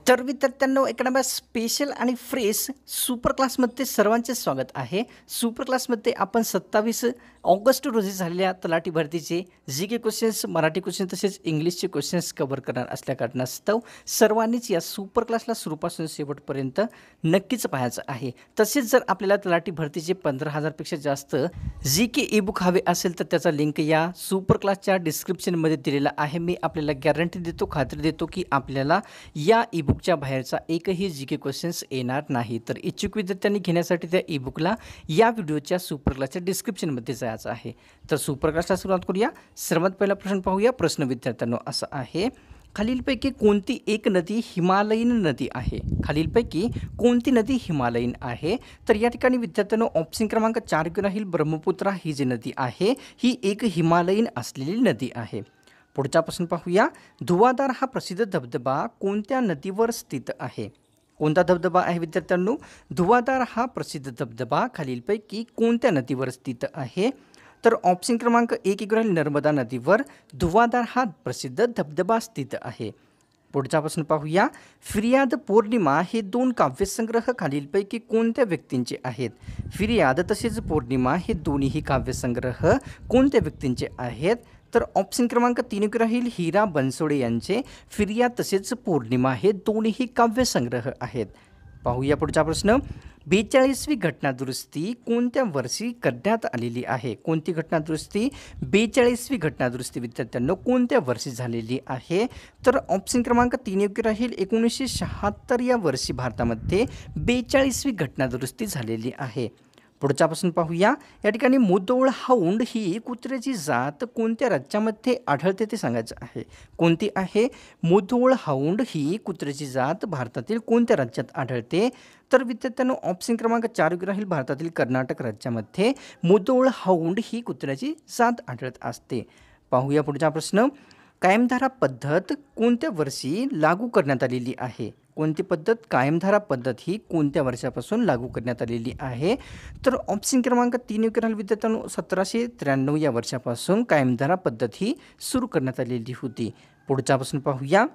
तर विद्यार्थ्यांनो एकडमा स्पेशल आणि फ्रेश सुपर क्लासमध्ये सर्वांचे स्वागत आहे। सुपर क्लासमध्ये आपण 27 ऑगस्ट रोजी झालेल्या तलाठी भरतीचे जीके क्वेश्चन्स, मराठी क्वेश्चन तसेच इंग्लिशचे क्वेश्चन्स कव्हर करणार असल्या कारणास्तव सर्वांनीच या सुपर क्लासला सुरुवातीपासून शेवटपर्यंत नक्कीच पाहायचं आहे। तसेच जर आपल्याला तलाठी भरतीचे 15,000 पेक्षा जास्त जीके ई बुक हवे असेल तर त्याचा लिंक या सुपर क्लासच्या डिस्क्रिप्शनमध्ये दिलेला आहे। मी आपल्याला गॅरंटी देतो, खात्री देतो की आपल्याला या ई बुकच्या बाहेरचा एकही जीके क्वेश्चन्स येणार नाही। तर इच्छुक विद्यार्थ्यांनी घेण्यासाठी त्या ई बुकला या व्हिडिओच्या सुपर क्लासच्या डिस्क्रिप्शनमध्ये जायचं आहे। तर सुपर क्लासला सुरुवात करूया। सर्वात पहिला प्रश्न पाहूया। प्रश्न विद्यार्थ्यांनो असा आहे, खालीलपैकी कोणती एक नदी हिमालयीन नदी आहे? खालीलपैकी कोणती नदी हिमालयीन आहे? तर या ठिकाणी विद्यार्थ्यांनो ऑप्शन क्रमांक 4 राहील ब्रह्मपुत्रा ही जी नदी आहे ही एक हिमालयीन असलेली नदी आहे। पुढचा प्रश्न पाहूया। धुवाधार हा प्रसिद्ध धबधबा कोणत्या नदीवर स्थित आहे? कोणता धबधबा आहे विद्यार्थ्यांनो? धुवाधार हा प्रसिद्ध धबधबा खालीलपैकी कोणत्या नदीवर स्थित आहे? तर ऑप्शन क्रमांक 1 राहील नर्मदा नदीवर धुवाधार हा प्रसिद्ध धबधबा स्थित आहे। पुढचा प्रश्न पाहूया। फिर्याद पौर्णिमा हे दोन काव्यसंग्रह खालीलपैकी कोणत्या व्यक्तींचे आहेत? फिर्याद तसेच पौर्णिमा हे दोन्ही काव्यसंग्रह कोणत्या व्यक्तींचे आहेत? तर ऑप्शन क्रमांक 3 राहील हिरा बनसोडे यांचे फिर्याद तसेच पौर्णिमा हे दोन्ही काव्यसंग्रह आहेत। पाहूया पुढचा प्रश्न। 42वी घटनादुरुस्ती कोणत्या वर्षी करण्यात आलेली आहे? कोणती घटनादुरुस्ती? 42वी घटनादुरुस्ती विद्यार्थ्यांनो कोणत्या वर्षी झालेली आहे? तर ऑप्शन क्रमांक 3 राहील 1976 या वर्षी भारतामध्ये 42वी घटनादुरुस्ती झालेली आहे। पुढचा प्रश्न पाहूया। या ठिकाणी मुधोळ हाऊंड ही कुत्र्याची जात कोणत्या राज्यामध्ये आढळते ते सांगायचं आहे। कोणती आहे? मुधोळ हाऊंड ही कुत्र्याची जात भारतातील कोणत्या राज्यात आढळते? तर विद्यार्थ्यांनो ऑप्शन क्रमांक 4 राहील भारतातील कर्नाटक राज्यामध्ये मुधोळ हाऊंड ही कुत्र्याची जात आढळत असते। पाहूया पुढचा प्रश्न। कायमधारा पद्धत कोणत्या वर्षी लागू करण्यात आलेली आहे? कोणती पद्धत? कायमधारा पद्धत ही कोणत्या वर्षापासून लागू करण्यात आलेली आहे? तर ऑप्शन क्रमांक 3 राहील विद्यार्थ्यांनो 1793 या वर्षापासून कायमधारा पद्धत ही सुरू करण्यात आलेली होती। पुढचा प्रश्न पाहूया।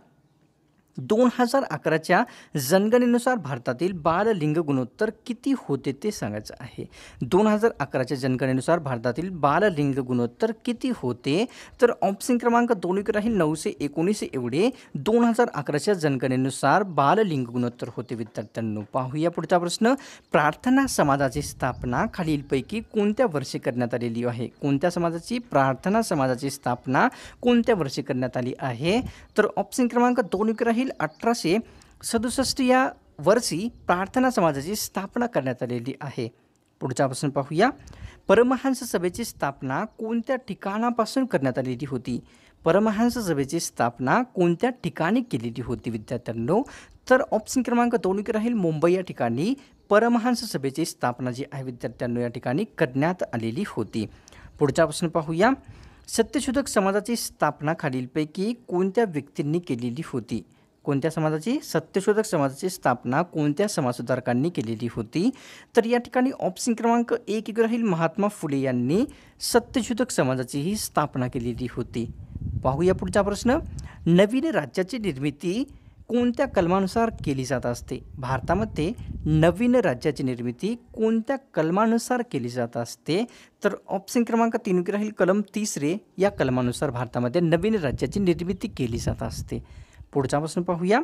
2011च्या जनगणनेनुसार भारतातील बाललिंग गुणोत्तर किती होते ते सांगायचं आहे। 2011च्या जनगणनेनुसार भारतातील बाललिंग गुणोत्तर किती होते? तर ऑप्शन क्रमांक 2 राहील 919 एवढे 2011च्या जनगणनेनुसार बाललिंग गुणोत्तर होते विद्यार्थ्यांनो। पाहूया पुढचा प्रश्न। प्रार्थना समाजाची स्थापना खालीलपैकी कोणत्या वर्षी करण्यात आलेली आहे? कोणत्या समाजाची? प्रार्थना समाजाची स्थापना कोणत्या वर्षी करण्यात आली आहे? तर ऑप्शन क्रमांक 2 राहील 1867 या वर्षी प्रार्थना समाजाची स्थापना करण्यात आलेली आहे। पुढचा प्रश्न पाहूया। परमहंस सभेची स्थापना कोणत्या ठिकाणापासून करण्यात आलेली होती? परमहंस सभेची स्थापना कोणत्या ठिकाणी केलेली होती विद्यार्थ्यांनो? तर ऑप्शन क्रमांक 2 राहील मुंबई या ठिकाणी परमहंस सभेची स्थापना जी आहे विद्यार्थ्यांनो या ठिकाणी करण्यात आलेली होती। पुढचा प्रश्न पाहूया। सत्यशोधक समाजाची स्थापना खालीलपैकी कोणत्या व्यक्तींनी केलेली होती? कोणत्या समाजाची? सत्यशोधक समाजाची स्थापना कोणत्या समाजसुधारकांनी केलेली होती? तर या ठिकाणी ऑप्शन क्रमांक 1 राहील महात्मा फुले यांनी सत्यशोधक समाजाची ही स्थापना केलेली होती। पाहूया पुढचा प्रश्न। नवीन राज्याची निर्मिती कोणत्या कलमानुसार केली जात असते? भारतामध्ये नवीन राज्याची निर्मिती कोणत्या कलमानुसार केली जात असते? तर ऑप्शन क्रमांक 3 राहील कलम 30 या कलमानुसार भारतामध्ये नवीन राज्याची निर्मिती केली जात असते। पुढचा प्रश्न पाहूया।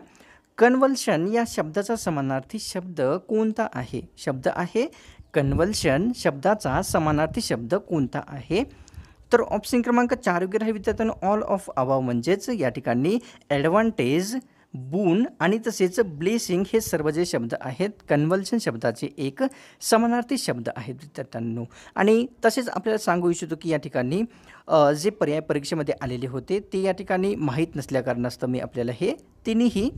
कन्व्हल्शन या शब्दाचा समानार्थी शब्द कोणता आहे? शब्द आहे कन्व्हल्शन शब्दाचा समानार्थी शब्द कोणता आहे? तर ऑप्शन क्रमांक 4 आहे विद्यार्थ्यांनो ऑल ऑफ अबाव म्हणजेच या ठिकाणी ॲडव्हान्टेज, बून आणि तसेच ब्लेसिंग हे सर्व जे शब्द आहेत कन्व्हल्शन शब्दाचे एक समानार्थी शब्द आहेत विद्यार्थ्यांनो। आणि तसेच आपल्याला सांगू इच्छितो की या ठिकाणी जे पर्याय परीक्षेमध्ये आलेले होते ते या ठिकाणी माहीत नसल्या कारणास्तव मी आपल्याला हे तिन्ही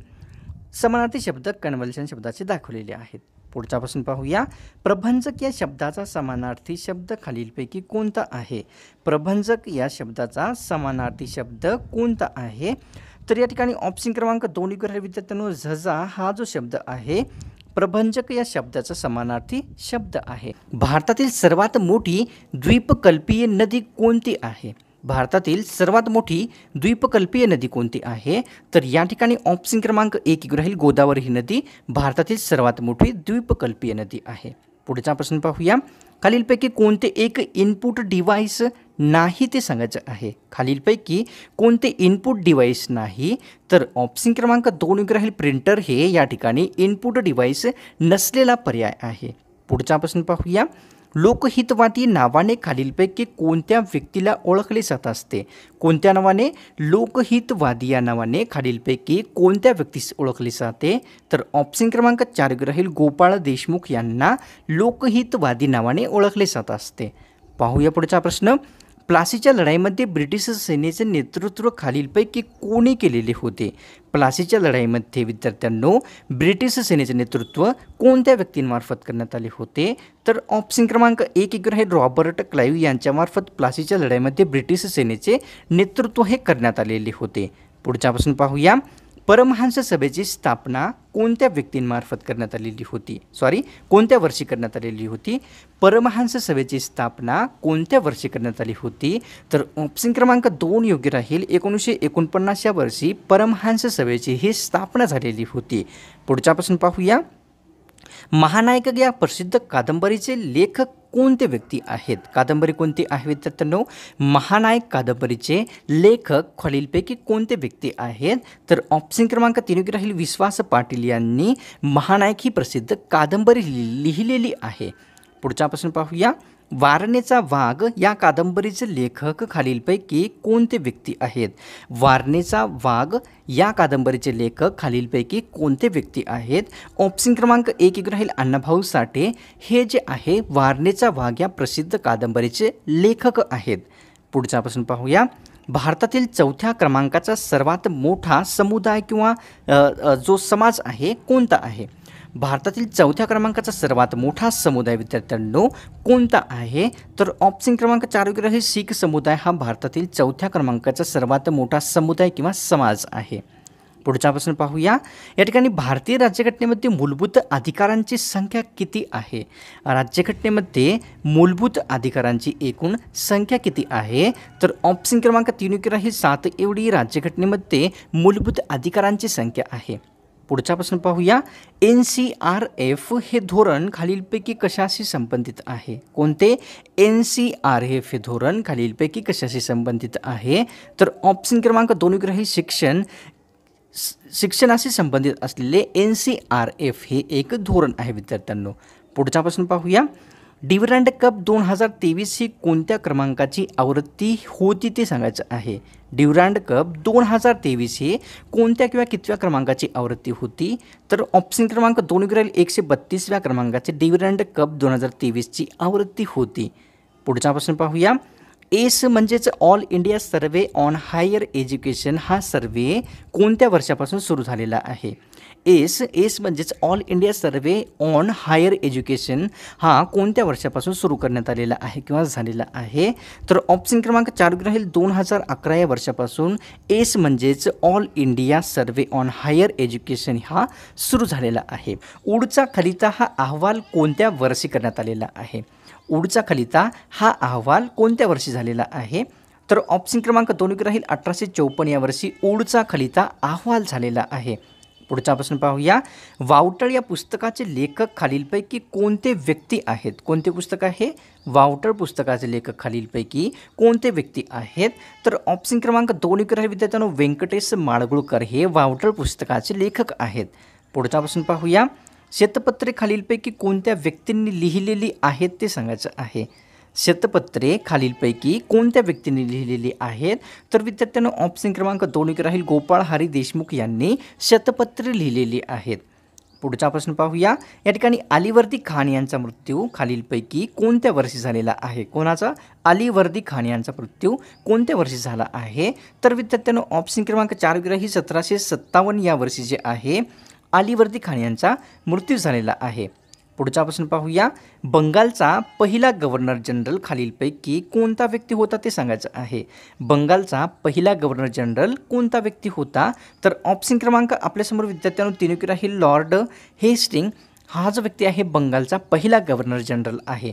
समानार्थी शब्द कन्व्हल्शन शब्दाचे दाखवलेले आहेत। पुढचा प्रश्न पाहूया। प्रभंजक या शब्दाचा समानार्थी शब्द खालीलपैकी कोणता आहे? प्रभंजक या शब्दाचा समानार्थी शब्द कोणता आहे? तर या ठिकाणी ऑप्शन क्रमांक 2 आहे विद्यार्थ्यांनो झजा हा जो शब्द आहे प्रभंजक या शब्दाचा समानार्थी शब्द आहे। भारतातील सर्वात मोठी द्वीपकल्पीय नदी कोणती आहे? भारतातील सर्वात मोठी द्वीपकल्पीय नदी कोणती आहे? तर या ठिकाणी ऑप्शन क्रमांक 1 येऊन राहील गोदावरी ही नदी भारतातील सर्वात मोठी द्वीपकल्पीय नदी आहे. पुढचा प्रश्न पाहूया. खालीलपैकी कोणते एक इनपुट डिव्हाइस नाही ते सांगायचं आहे. खालीलपैकी कोणते इनपुट डिव्हाइस नाही? तर ऑप्शन क्रमांक 2 येऊन राहील प्रिंटर हे या ठिकाणी इनपुट डिव्हाइस नसलेला पर्याय आहे. पुढचा प्रश्न पाहूया. लोकहितवादी नावाने खालीलपैकी कोणत्या व्यक्तीला ओळखले जात असते? कोणत्या नावाने? लोकहितवादी या नावाने खालीलपैकी कोणत्या व्यक्तीस ओळखले जाते? तर ऑप्शन क्रमांक 4 राहील गोपाळ देशमुख यांना लोकहितवादी नावाने ओळखले जात असते. पाहूया पुढचा प्रश्न. प्लासीच्या लढाईमध्ये ब्रिटिश सेनेचे नेतृत्व खालीलपैकी कोणी केलेले होते? प्लासीच्या लढाईमध्ये विद्यार्थ्यांनो ब्रिटिश सेनेचे नेतृत्व कोणत्या व्यक्तींमार्फत करण्यात आले होते? तर ऑप्शन क्रमांक 1 येऊन राहील रॉबर्ट क्लाइव्ह यांच्यामार्फत प्लासीच्या लढाईमध्ये ब्रिटिश सेनेचे नेतृत्व हे करण्यात आलेले होते. पुढचा प्रश्न पाहूया. परमहंस सभेची स्थापना कोणत्या व्यक्तींमार्फत करण्यात आलेली होती? कोणत्या वर्षी करण्यात आलेली होती? परमहंस सभेची स्थापना कोणत्या वर्षी करण्यात आली होती? तर ऑप्शन क्रमांक 2 योग्य राहील. 1949 या वर्षी परमहंस सभेची ही स्थापना झालेली होती. पुढचा प्रश्न पाहूया. महानायक या प्रसिद्ध कादंबरीचे लेखक कोणते व्यक्ती आहेत? कादंबरी कोणती आहे विद्यार्थ्यांनो? महानायक कादंबरीचे लेखक खालीलपैकी कोणते व्यक्ती आहेत? तर ऑप्शन क्रमांक 3 राहील विश्वास पाटील यांनी महानायक ही प्रसिद्ध कादंबरी लिहिलेली आहे. पुढचा प्रश्न पाहूया. वारणेचा वाघ या कादंबरीचे लेखक खालीलपैकी कोणते व्यक्ती आहेत? वारणेचा वाघ या कादंबरीचे लेखक खालीलपैकी कोणते व्यक्ती आहेत? ऑप्शन क्रमांक 1 येऊन राहील अण्णाभाऊ साठे हे जे आहे वारणेचा वाघ या प्रसिद्ध कादंबरीचे लेखक आहेत. पुढचा प्रश्न पाहूया. भारतातील 4थ्या क्रमांकाचा सर्वात मोठा समुदाय किंवा जो समाज आहे कोणता आहे? भारतातील 4थ्या क्रमांकाचा सर्वात मोठा समुदाय विद्यार्थ्यांनो कोणता आहे? तर ऑप्शन क्रमांक 4 राहील शीख समुदाय हा भारतातील 4थ्या क्रमांकाचा सर्वात मोठा समुदाय किंवा समाज आहे. पुढचा प्रश्न पाहूया. या ठिकाणी भारतीय राज्यघटनेमध्ये मूलभूत अधिकारांची संख्या किती आहे? राज्यघटनेमध्ये मूलभूत अधिकारांची एकूण संख्या किती आहे? तर ऑप्शन क्रमांक 3 राहील 7 एवढी राज्यघटनेमध्ये मूलभूत अधिकारांची संख्या आहे. पुढचा प्रश्न पाहूया. NCRF हे धोरण खालीलपैकी कशाशी संबंधित आहे? कोणते? NCRF हे धोरण खालीलपैकी कशाशी संबंधित आहे? तर ऑप्शन क्रमांक 2 राहील शिक्षणाशी संबंधित असलेले NCRF हे एक धोरण आहे विद्यार्थ्यांनो. पुढचा प्रश्न पाहूया. ड्युरँड कप 2023 ही कोणत्या क्रमांकाची आवृत्ती होती ते सांगायचं आहे? ड्युरँड कप 2023 ही कोणत्या किंवा कितव्या क्रमांकाची आवृत्ती होती? तर ऑप्शन क्रमांक 2 राहील 132व्या क्रमांकाची ड्युरँड कप 2023ची आवृत्ती होती. पुढचा प्रश्न पाहूया. एस म्हणजेच all India survey on higher education हा सर्वे कोणत्या वर्षापासून सुरू झालेला आहे? एस म्हणजेच all India survey on higher education हा कोणत्या वर्षापासून सुरू करण्यात आलेला आहे किंवा झालेला आहे? तर ऑप्शन क्रमांक 4 राहील 2011 या वर्षापासून एस म्हणजेच all India survey on higher education हा सुरू झालेला आहे. उडचा खलिता हा अहवाल कोणत्या वर्षी करण्यात आलेला आहे? उडचा खलिता हा अहवाल कोणत्या वर्षी झालेला आहे? तर ऑप्शन क्रमांक 2 राहील 1854 या वर्षी उडचा खलिता अहवाल झालेला आहे. पुढचा प्रश्न पाहूया. वावटळ या पुस्तकाचे लेखक खालीलपैकी कोणते व्यक्ती आहेत? कोणते पुस्तक आहे? वावटळ पुस्तकाचे लेखक खालीलपैकी कोणते व्यक्ती आहेत? तर ऑप्शन क्रमांक 2 राहील विद्यार्थ्यांनो व्यंकटेश माडगुळकर हे वावटळ पुस्तकाचे लेखक आहेत. पुढचा प्रश्न पाहूया. श्वेतपत्रे खालीलपैकी कोणत्या व्यक्तींनी लिहिलेली आहेत ते सांगायचं आहे? श्वेतपत्रे खालीलपैकी कोणत्या व्यक्तींनी लिहिलेली आहेत? तर विद्यार्थ्यांनो ऑप्शन क्रमांक 2 राहील गोपाळ हरी देशमुख यांनी श्वेतपत्रे लिहिलेली आहेत. पुढचा प्रश्न पाहूया. या ठिकाणी अलीवर्दी खान यांचा मृत्यू खालीलपैकी कोणत्या वर्षी झालेला आहे? कोणाचा? अलीवर्दी खान यांचा मृत्यू कोणत्या वर्षी झाला आहे? तर विद्यार्थ्यांनो ऑप्शन क्रमांक 4 राहील 1757 या वर्षी जे आहे अलीवर्दी खान यांचा मृत्यू झालेला आहे. पुढचा प्रश्न पाहूया. बंगालचा पहिला गव्हर्नर जनरल खालीलपैकी कोणता व्यक्ती होता ते सांगायचं आहे? बंगालचा पहिला गव्हर्नर जनरल कोणता व्यक्ती होता? तर ऑप्शन क्रमांक आपल्यासमोर विद्यार्थ्यांनो 3 राहील लॉर्ड हेस्टिंग हा जो व्यक्ती आहे बंगालचा पहिला गव्हर्नर जनरल आहे.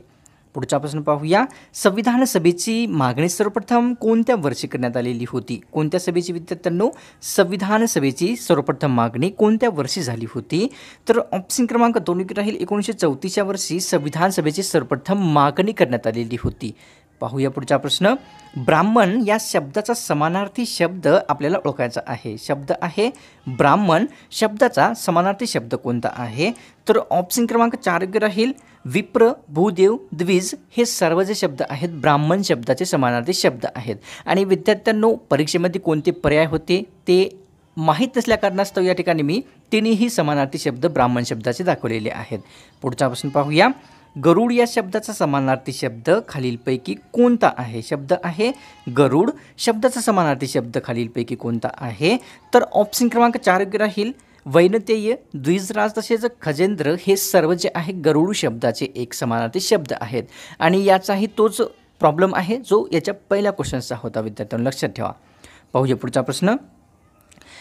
पुढचा प्रश्न पाहूया. संविधान सभेची मागणी सर्वप्रथम कोणत्या वर्षी करण्यात आलेली होती? कोणत्या सभेची विद्यार्थ्यांनो? संविधान सभेची सर्वप्रथम मागणी कोणत्या वर्षी झाली होती? तर ऑप्शन क्रमांक 2 योग्य राहील. 1934 वर्षी संविधान सभेची सर्वप्रथम मागणी करण्यात आलेली होती. पाहूया पुढचा प्रश्न. ब्राह्मण या शब्दाचा समानार्थी शब्द आपल्याला ओळखायचा आहे. शब्द आहे ब्राह्मण, शब्दाचा समानार्थी शब्द कोणता आहे? तर ऑप्शन क्रमांक 4 योग्य राहील. विप्र, भूदेव, द्विज हे सर्व जे शब्द आहेत ब्राह्मण शब्दाचे समानार्थी शब्द आहेत. आणि विद्यार्थ्यांनो, परीक्षेमध्ये कोणते पर्याय होते ते माहीत नसल्या कारणास्तव या ठिकाणी मी तिन्ही समानार्थी शब्द ब्राह्मण शब्दाचे दाखवलेले आहेत. पुढचा प्रश्न पाहूया. गरुड या शब्दाचा समानार्थी शब्द खालीलपैकी कोणता आहे? शब्द आहे गरुड, शब्दाचा समानार्थी शब्द खालीलपैकी कोणता आहे? तर ऑप्शन क्रमांक 4 योग्य राहील. वैनतेय, द्विजराज तसेच खजेंद्र हे सर्व जे आहे गरुड शब्दाचे एक समानार्थी शब्द आहेत. आणि याचाही तोच प्रॉब्लेम आहे जो याच्या पहिल्या क्वेश्चनचा होता. विद्यार्थ्यांनो लक्षात ठेवा. पाहूया पुढचा प्रश्न.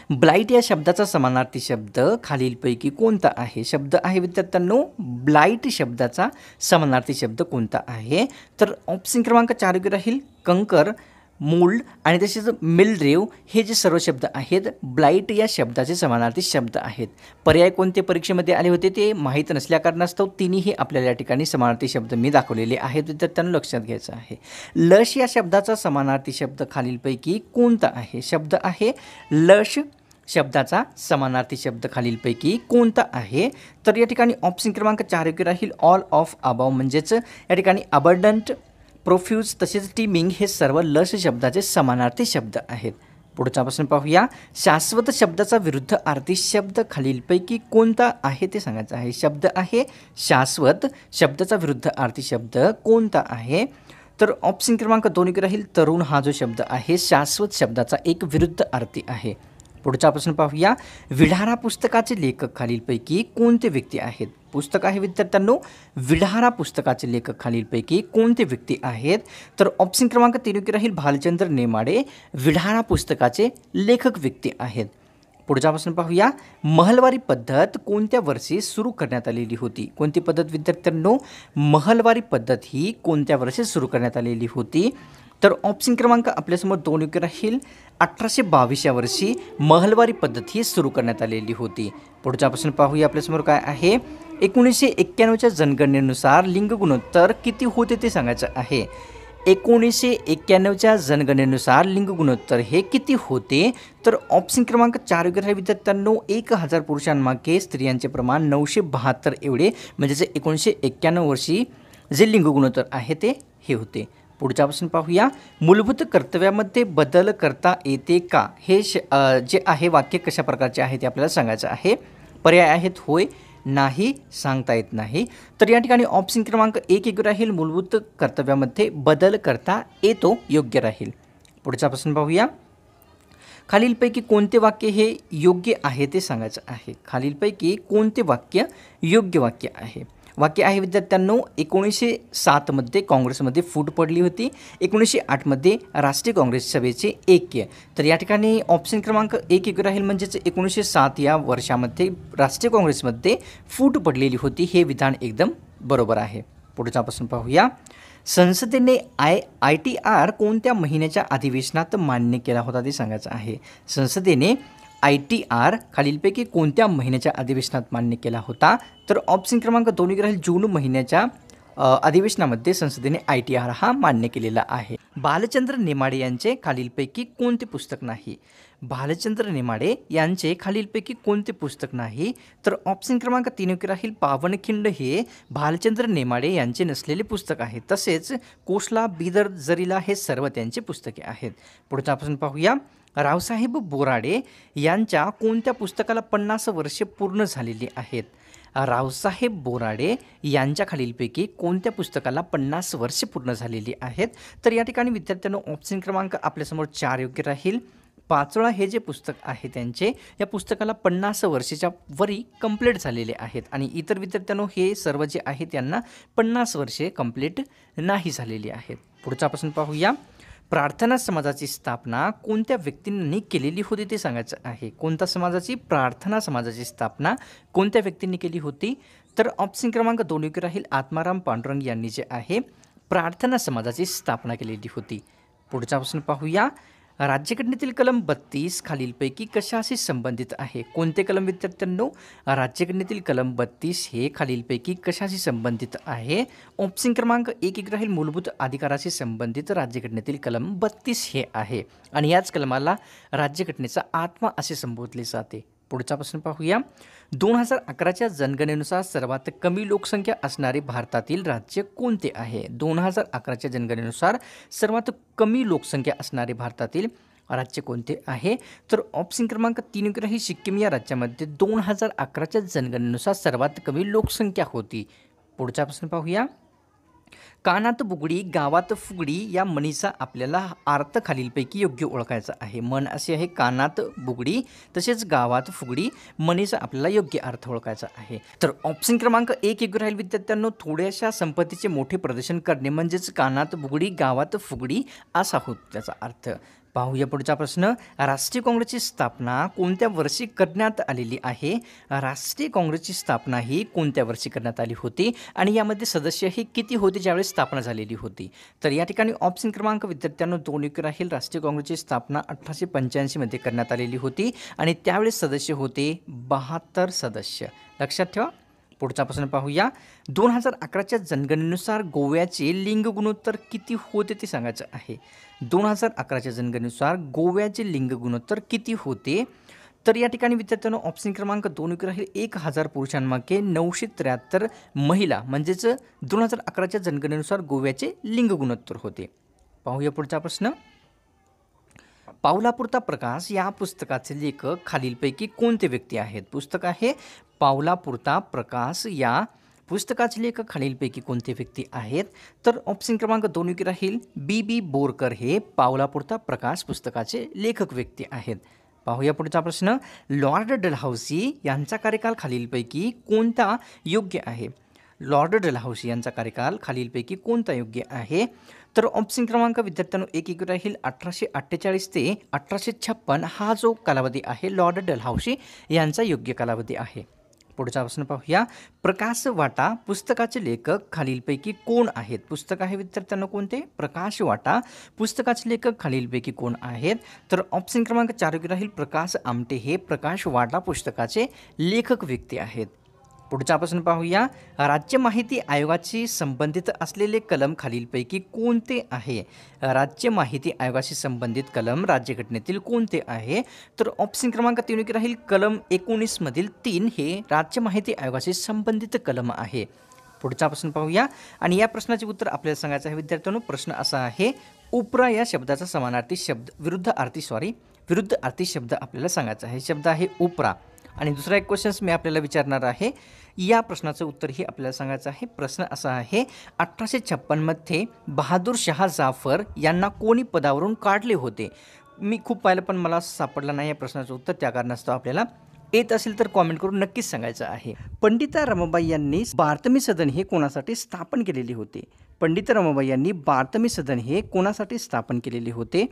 ब्लाइट या शब्दाचा समानार्थी शब्द खालीलपैकी कोणता आहे? शब्द आहे विद्यार्थ्यांनो ब्लाइट शब्दाचा समानार्थी शब्द कोणता आहे? तर ऑप्शन क्रमांक 4 योग्य राहील. कंकर, मोल्ड आणि तसेच मिल्ड्रेव हे जे सर्व शब्द आहेत ब्लाइट या शब्दाचे समानार्थी शब्द आहेत. पर्याय कोणते परीक्षेमध्ये आले होते ते माहीत नसल्या कारणास्तव तिन्ही आपल्याला या ठिकाणी समानार्थी शब्द मी दाखवलेले आहेत. विद्यार्थ्यांना लक्षात घ्यायचं आहे. लश या शब्दाचा समानार्थी शब्द खालीलपैकी कोणता आहे? शब्द आहे लश, शब्दाचा समानार्थी शब्द खालीलपैकी कोणता आहे? तर या ठिकाणी ऑप्शन क्रमांक 4 योग्य राहील. ऑल ऑफ अबाव म्हणजेच या ठिकाणी अबंडंट, प्रोफ्यूज तसेच टीमिंग हे सर्व लश शब्दाचे समानार्थी शब्द आहेत. पुढचा प्रश्न पाहूया. शाश्वत शब्दाचा विरुद्धार्थी शब्द खालीलपैकी कोणता आहे ते सांगायचं आहे. शब्द आहे शाश्वत, शब्दाचा विरुद्धार्थी शब्द कोणता आहे? तर ऑप्शन क्रमांक 2 योग्य राहील. तरुण हा जो शब्द आहे शाश्वत शब्दाचा एक विरुद्धार्थी आहे. पुढचा प्रश्न पाहूया. विढारा पुस्तकाचे लेखक खालीलपैकी कोणते व्यक्ती आहेत? पुस्तक आहे विद्यार्थ्यांनो विढारा पुस्तकाचे लेखक खालीलपैकी कोणते व्यक्ती आहेत? तर ऑप्शन क्रमांक 3 योग्य राहील. भालचंद्र नेमाडे विढारा पुस्तकाचे लेखक व्यक्ती आहेत. पुढचा प्रश्न पाहूया. महलवारी पद्धत कोणत्या वर्षी सुरू करण्यात आलेली होती? कोणती पद्धत विद्यार्थ्यांनो? महलवारी पद्धत ही कोणत्या वर्षी सुरू करण्यात आलेली होती? तर ऑप्शन क्रमांक आपल्यासमोर 2 योग्य राहील. 1822 या वर्षी महलवारी पद्धत ही सुरू करण्यात आलेली होती. पुढचा प्रश्न पाहूया आपल्यासमोर काय आहे. 1991च्या जनगणनेनुसार लिंग गुणोत्तर किती होते ते सांगायचं आहे. 1991च्या जनगणनेनुसार लिंग गुणोत्तर हे किती होते? तर ऑप्शन क्रमांक 4 योग्य राहील विद्यार्थ्यांनो. 1000 पुरुषांमागे स्त्रियांचे प्रमाण 972 एवढे म्हणजेच 1991 वर्षी जे लिंग गुणोत्तर आहे ते हे होते. पुढचा प्रश्न पाहूया. मूलभूत कर्तव्यामध्ये बदल करता येते का? हे जे आहे वाक्य कशा प्रकारचे आहे ते आपल्याला सांगायचं आहे. पर्याय आहेत होय, नाही, सांगता येत नाही. तर या ठिकाणी ऑप्शन क्रमांक 1 योग्य राहील. मूलभूत कर्तव्यामध्ये बदल करता येतो योग्य राहील. पुढचा प्रश्न पाहूया. खालीलपैकी कोणते वाक्य हे योग्य आहे ते सांगायचं आहे. खालीलपैकी कोणते वाक्य योग्य वाक्य आहे? वाक्य आहे विद्यार्थ्यांनो. 1907मध्ये काँग्रेसमध्ये फूट पडली होती. 1908मध्ये राष्ट्रीय काँग्रेस सभेचे ऐक्य. तर या ठिकाणी ऑप्शन क्रमांक 1 योग्य राहील. म्हणजेच 1907 या वर्षामध्ये राष्ट्रीय काँग्रेसमध्ये फूट पडलेली होती. हे विधान एकदम बरोबर आहे. पुढचा प्रश्न पाहूया. संसदेने ITR कोणत्या महिन्याच्या अधिवेशनात मान्य केला होता ते सांगायचं आहे. संसदेने ITR खालीलपैकी कोणत्या महिन्याच्या अधिवेशनात मान्य केला होता? तर ऑप्शन क्रमांक 2 योग्य राहील. जून महिन्याच्या अधिवेशनामध्ये संसदेने ITR हा मान्य केलेला आहे. भालचंद्र नेमाडे यांचे खालीलपैकी कोणते पुस्तक नाही? भालचंद्र नेमाडे यांचे खालीलपैकी कोणते पुस्तक नाही? तर ऑप्शन क्रमांक 3 योग्य राहील. पावनखिंड हे भालचंद्र नेमाडे यांचे नसलेले पुस्तक आहे. तसेच कोसला, बिदर, जरीला हे सर्व त्यांचे पुस्तके आहेत. पुढचा प्रश्न पाहूया. रावसाहेब बोराडे यांच्या कोणत्या पुस्तकाला 50 वर्षे पूर्ण झालेली आहेत? रावसाहेब बोराडे यांच्या खालीलपैकी कोणत्या पुस्तकाला 50 वर्षे पूर्ण झालेली आहेत? तर या ठिकाणी विद्यार्थ्यांनो ऑप्शन क्रमांक आपल्यासमोर 4 योग्य राहील. पाचोळा हे जे पुस्तक आहे त्यांचे या पुस्तकाला 50 वर्षाच्या वरी कंप्लीट झालेले आहेत. आणि इतर विद्यार्थ्यांनो हे सर्व जे आहेत त्यांना 50 वर्षे कंप्लीट नाही झालेली आहेत. पुढचा प्रश्न पाहूया. प्रार्थना समाजाची स्थापना कोणत्या व्यक्तींनी केलेली होती ते सांगायचं आहे. कोणत्या समाजाची? प्रार्थना समाजाची स्थापना कोणत्या व्यक्तींनी केली होती? तर ऑप्शन क्रमांक 2 योग्य राहील. आत्माराम पांडुरंग यांनी जे आहे प्रार्थना समाजाची स्थापना केलेली होती? पुढचा प्रश्न पाहूया. राज्यघटनेतील कलम 32 खालीलपैकी कशाशी संबंधित आहे? कोणते कलम विद्यार्थ्यांनो? राज्यघटनेतील कलम 32 हे खालीलपैकी कशाशी संबंधित आहे? ऑप्शन क्रमांक 1 राहील मूलभूत अधिकाराशी संबंधित राज्यघटनेतील कलम 32 हे आहे आणि याच कलमाला राज्यघटनेचा आत्मा असे संबोधले जाते. पुढचा प्रश्न पाहूया. 2011च्या जनगणनेनुसार सर्वात कमी लोकसंख्या असणारे भारतातील राज्य कोणते आहे? 2011च्या जनगणनेनुसार सर्वात कमी लोकसंख्या असणारे भारतातील राज्य कोणते आहे? तर ऑप्शन क्रमांक 3 राहील सिक्कीम या राज्यामध्ये 2011च्या जनगणनेनुसार सर्वात कमी लोकसंख्या होती. पुढचा प्रश्न पाहूया. कानात बुगडी गावात फुगडी या म्हणीचा आपल्याला अर्थ खालीलपैकी योग्य ओळखायचा आहे. म्हण असे आहे कानात बुगडी तसेच गावात फुगडी म्हणीचा आपल्याला योग्य अर्थ ओळखायचा आहे. तर ऑप्शन क्रमांक 1 राहील विद्यार्थ्यांनो. थोड्याशा संपत्तीचे मोठे प्रदर्शन करणे म्हणजेच कानात बुगडी गावात फुगडी असा होतो त्याचा अर्थ. पाहूया पुढचा प्रश्न. राष्ट्रीय काँग्रेसची स्थापना कोणत्या वर्षी करण्यात आलेली आहे? राष्ट्रीय काँग्रेसची स्थापना ही कोणत्या वर्षी करण्यात आली होती आणि यामध्ये सदस्य हे किती होते ज्यावेळेस स्थापना झालेली होती? तर या ठिकाणी ऑप्शन क्रमांक विद्यार्थ्यांनो 2 राहील. राष्ट्रीय काँग्रेसची स्थापना 1885 मध्ये करण्यात आलेली होती आणि त्यावेळेस सदस्य होते 72 सदस्य. लक्षात ठेवा. पुढचा प्रश्न पाहूया. 2011च्या जनगणनेनुसार गोव्याचे लिंग गुणोत्तर किती होते ते सांगायचं आहे. 2011च्या जनगणनेनुसार गोव्याचे लिंग गुणोत्तर किती होते? तर या ठिकाणी विद्यार्थ्यांनो ऑप्शन क्रमांक 2 राहील. 1000 पुरुषांमागे 973 महिला म्हणजेच 2011च्या जनगणनेनुसार गोव्याचे लिंग गुणोत्तर होते. पाहूया पुढचा प्रश्न. पावलापुरता प्रकाश या पुस्तकाचे लेखक खालीलपैकी कोणते व्यक्ती आहेत? पुस्तक आहे पावलापुरता प्रकाश या पुस्तकाचे लेखक खालीलपैकी कोणते व्यक्ती आहेत? तर ऑप्शन क्रमांक 2 राहील. बी बोरकर हे पावलापुरता प्रकाश पुस्तकाचे लेखक व्यक्ती आहेत. पाहूया पुढचा प्रश्न. लॉर्ड डलहौसी यांचा कार्यकाल खालीलपैकी कोणता योग्य आहे? लॉर्ड डलहौसी यांचा कार्यकाल खालीलपैकी कोणता योग्य आहे? तर ऑप्शन क्रमांक विद्यार्थ्यांनो 1 राहील. 1848 ते 1856 हा जो कालावधी आहे लॉर्ड डलहौसी यांचा योग्य कालावधी आहे. पुढचा प्रश्न पाहूया. प्रकाश वाटा पुस्तकाचे लेखक खालीलपैकी कोण आहेत? पुस्तक आहे विद्यार्थ्यांनो कोणते? प्रकाश वाटा पुस्तकाचे लेखक खालीलपैकी कोण आहेत? तर ऑप्शन क्रमांक 4 राहील. प्रकाश आमटे हे प्रकाश वाटा पुस्तकाचे लेखक व्यक्ती आहेत. पुढचा प्रश्न पाहूया. राज्य माहिती आयोगाशी संबंधित असलेले कलम खालीलपैकी कोणते आहे? राज्य माहिती आयोगाशी संबंधित कलम राज्यघटनेतील कोणते आहे? तर ऑप्शन क्रमांक 3 राहील. कलम 19 मधील 3 हे राज्य माहिती आयोगाशी संबंधित कलम आहे. पुढचा प्रश्न पाहूया आणि या प्रश्नाचे उत्तर आपल्याला सांगायचं आहे विद्यार्थ्यांनो. प्रश्न असा आहे. उपरा या शब्दाचा समानार्थी शब्द विरुद्ध अर्थी शब्द आपल्याला सांगायचा आहे. शब्द आहे उपरा आणि दुसरा एक क्वेश्चन्स मी आपल्याला विचारणार आहे. या प्रश्नाचं उत्तरही आपल्याला सांगायचं आहे. प्रश्न असा आहे. 1856 मध्ये बहादूर शाह जाफर यांना कोणी पदावरून काढले होते? मी खूप पाहिलं पण मला सापडलं नाही या प्रश्नाचं उत्तर. त्या कारणास्तव आपल्याला येत असेल तर कॉमेंट करून नक्कीच सांगायचं आहे. पंडिता रमाबाई यांनी बार्तमी सदन हे कोणासाठी स्थापन केलेले होते? पंडिता रमाबाई यांनी बार्तमी सदन हे कोणासाठी स्थापन केलेले होते?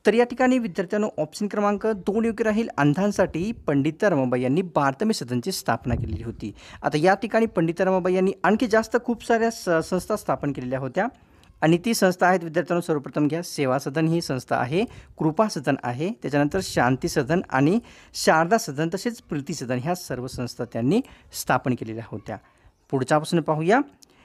तर या ठिकाणी विद्यार्थ्यांनो ऑप्शन क्रमांक 2 योग्य राहील. अंधांसाठी पंडिता रमाबाई यांनी बार्तमी सदनची स्थापना केलेली होती. आता या ठिकाणी पंडिता रमाबाई यांनी आणखी जास्त खूप साऱ्या संस्था स्थापन केलेल्या होत्या आणि ती संस्था आहेत विद्यार्थ्यांनो. सर्वप्रथम घ्या सेवा सदन ही संस्था आहे. कृपा सदन आहे. त्याच्यानंतर शांती सदन आणि शारदा सदन तसेच प्रीती सदन ह्या सर्व संस्था त्यांनी स्थापन केलेल्या होत्या. पुढचा प्रश्न पाहूया.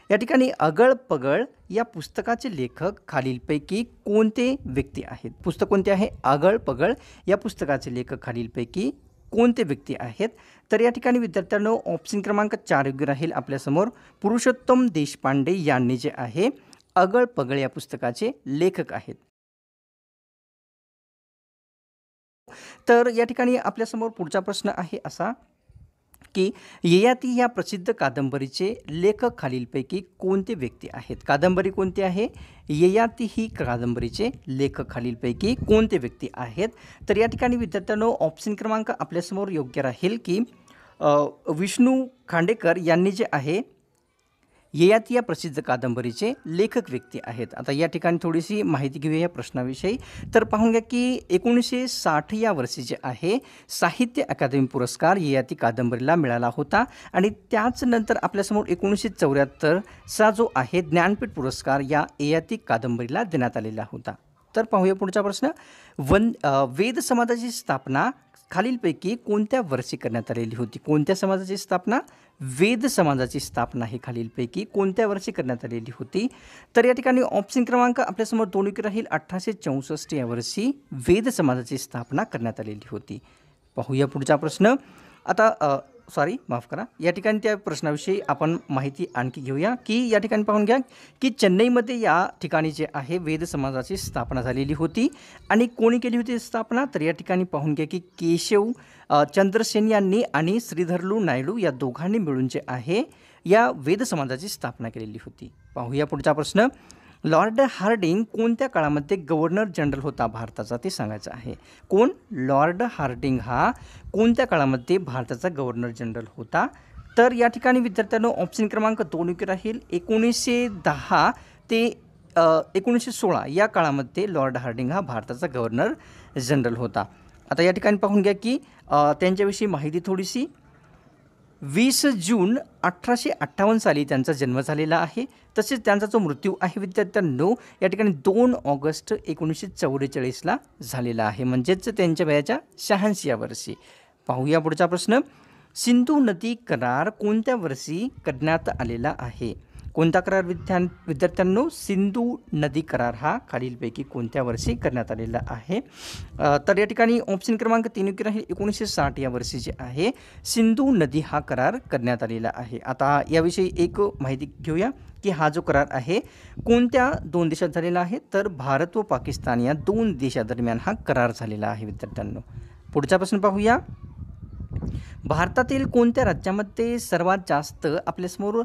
या ठिकाणी अगळ पगळ या पुस्तकाचे लेखक खालीलपैकी कोणते व्यक्ती आहेत? पुस्तक कोणते आहे? अगळ पगळ या पुस्तकाचे लेखक खालीलपैकी कोणते व्यक्ती आहेत? तर या ठिकाणी विद्यार्थ्यांनो ऑप्शन क्रमांक 4 योग्य राहील आपल्यासमोर. पुरुषोत्तम देशपांडे यांनी जे आहे अगळ पगळ या पुस्तकाचे लेखक आहेत. तर या ठिकाणी आपल्यासमोर पुढचा प्रश्न आहे असा की ययाती या प्रसिद्ध कादंबरीचे लेखक खालीलपैकी कोणते व्यक्ती आहेत? कादंबरी कोणती आहे? ययाती ही कादंबरीचे लेखक खालीलपैकी कोणते व्यक्ती आहेत? तर या ठिकाणी विद्यार्थ्यांनो ऑप्शन क्रमांक आपल्यासमोर योग्य राहील की विष्णू खांडेकर यांनी जे आहे ययाती या प्रसिद्ध कादंबरीचे लेखक व्यक्ती आहेत. आता या ठिकाणी थोडीशी माहिती घेऊया या प्रश्नाविषयी. तर पाहून घ्या की 1960 या वर्षी जे आहे साहित्य अकादमी पुरस्कार ययाती कादंबरीला मिळाला होता आणि त्याच नंतर आपल्यासमोर 1974चा जो आहे ज्ञानपीठ पुरस्कार या ययाती कादंबरीला देण्यात आलेला होता. तर पाहूया पुढचा प्रश्न. वेद समाजाची स्थापना खालीलपैकी कोणत्या वर्षी करण्यात आलेली होती? कोणत्या समाजाची स्थापना? वेद समाजाची स्थापना ही खालीलपैकी कोणत्या वर्षी करण्यात आलेली होती? तर या ठिकाणी ऑप्शन क्रमांक आपल्यासमोर दोन राहील. 1864 या वर्षी वेद समाजाची स्थापना करण्यात आलेली होती. पाहूया पुढचा प्रश्न. आता माफ करा, या ठिकाणी त्या प्रश्नाविषयी आपण माहिती आणखी घेऊया की या ठिकाणी पाहून घ्या की चेन्नईमध्ये या ठिकाणी जे आहे वेद समाजाची स्थापना झालेली होती आणि कोणी केली होती स्थापना? तर या ठिकाणी पाहून घ्या की केशव चंद्रसेन यांनी आणि श्रीधरलू नायडू या दोघांनी मिळून जे आहे या वेद समाजाची स्थापना केलेली होती. पाहूया पुढचा प्रश्न. लॉर्ड हार्डिंग कोणत्या काळामध्ये गव्हर्नर जनरल होता भारताचा ते सांगायचं आहे. कोण? लॉर्ड हार्डिंग हा कोणत्या काळामध्ये भारताचा गव्हर्नर जनरल होता? तर या ठिकाणी विद्यार्थ्यांनो ऑप्शन क्रमांक 2 राहील. 1910 ते 1916 या काळामध्ये लॉर्ड हार्डिंग हा भारताचा गव्हर्नर जनरल होता. आता या ठिकाणी पाहून घ्या की त्यांच्याविषयी माहिती थोडीशी. 20 जून 1858 साली त्यांचा जन्म झालेला आहे. तसेच त्यांचा जो मृत्यू आहे विद्यार्थ्यांनो या ठिकाणी 2 ऑगस्ट 1944ला झालेला आहे, म्हणजेच त्यांच्या वयाच्या 86 या वर्षी. पाहूया पुढचा प्रश्न. सिंधू नदी करार कोणत्या वर्षी करण्यात आलेला आहे? कोणता करार विद्यार्थ्यांनो? सिंधू नदी करार हा खालीलपैकी कोणत्या वर्षी करण्यात आलेला आहे? तर या ठिकाणी ऑप्शन क्रमांक 3 राहील. 1960 या वर्षी जे आहे सिंधू नदी हा करार करण्यात आलेला आहे. आता याविषयी एक माहिती घेऊया की हा जो करार आहे कोणत्या 2 देशात झालेला आहे? तर भारत व पाकिस्तान या 2 देशादरम्यान हा करार झालेला आहे विद्यार्थ्यांनो. पुढचा प्रश्न पाहूया. भारतातील कोणत्या राज्यामध्ये सर्वात जास्त आपल्यासमोर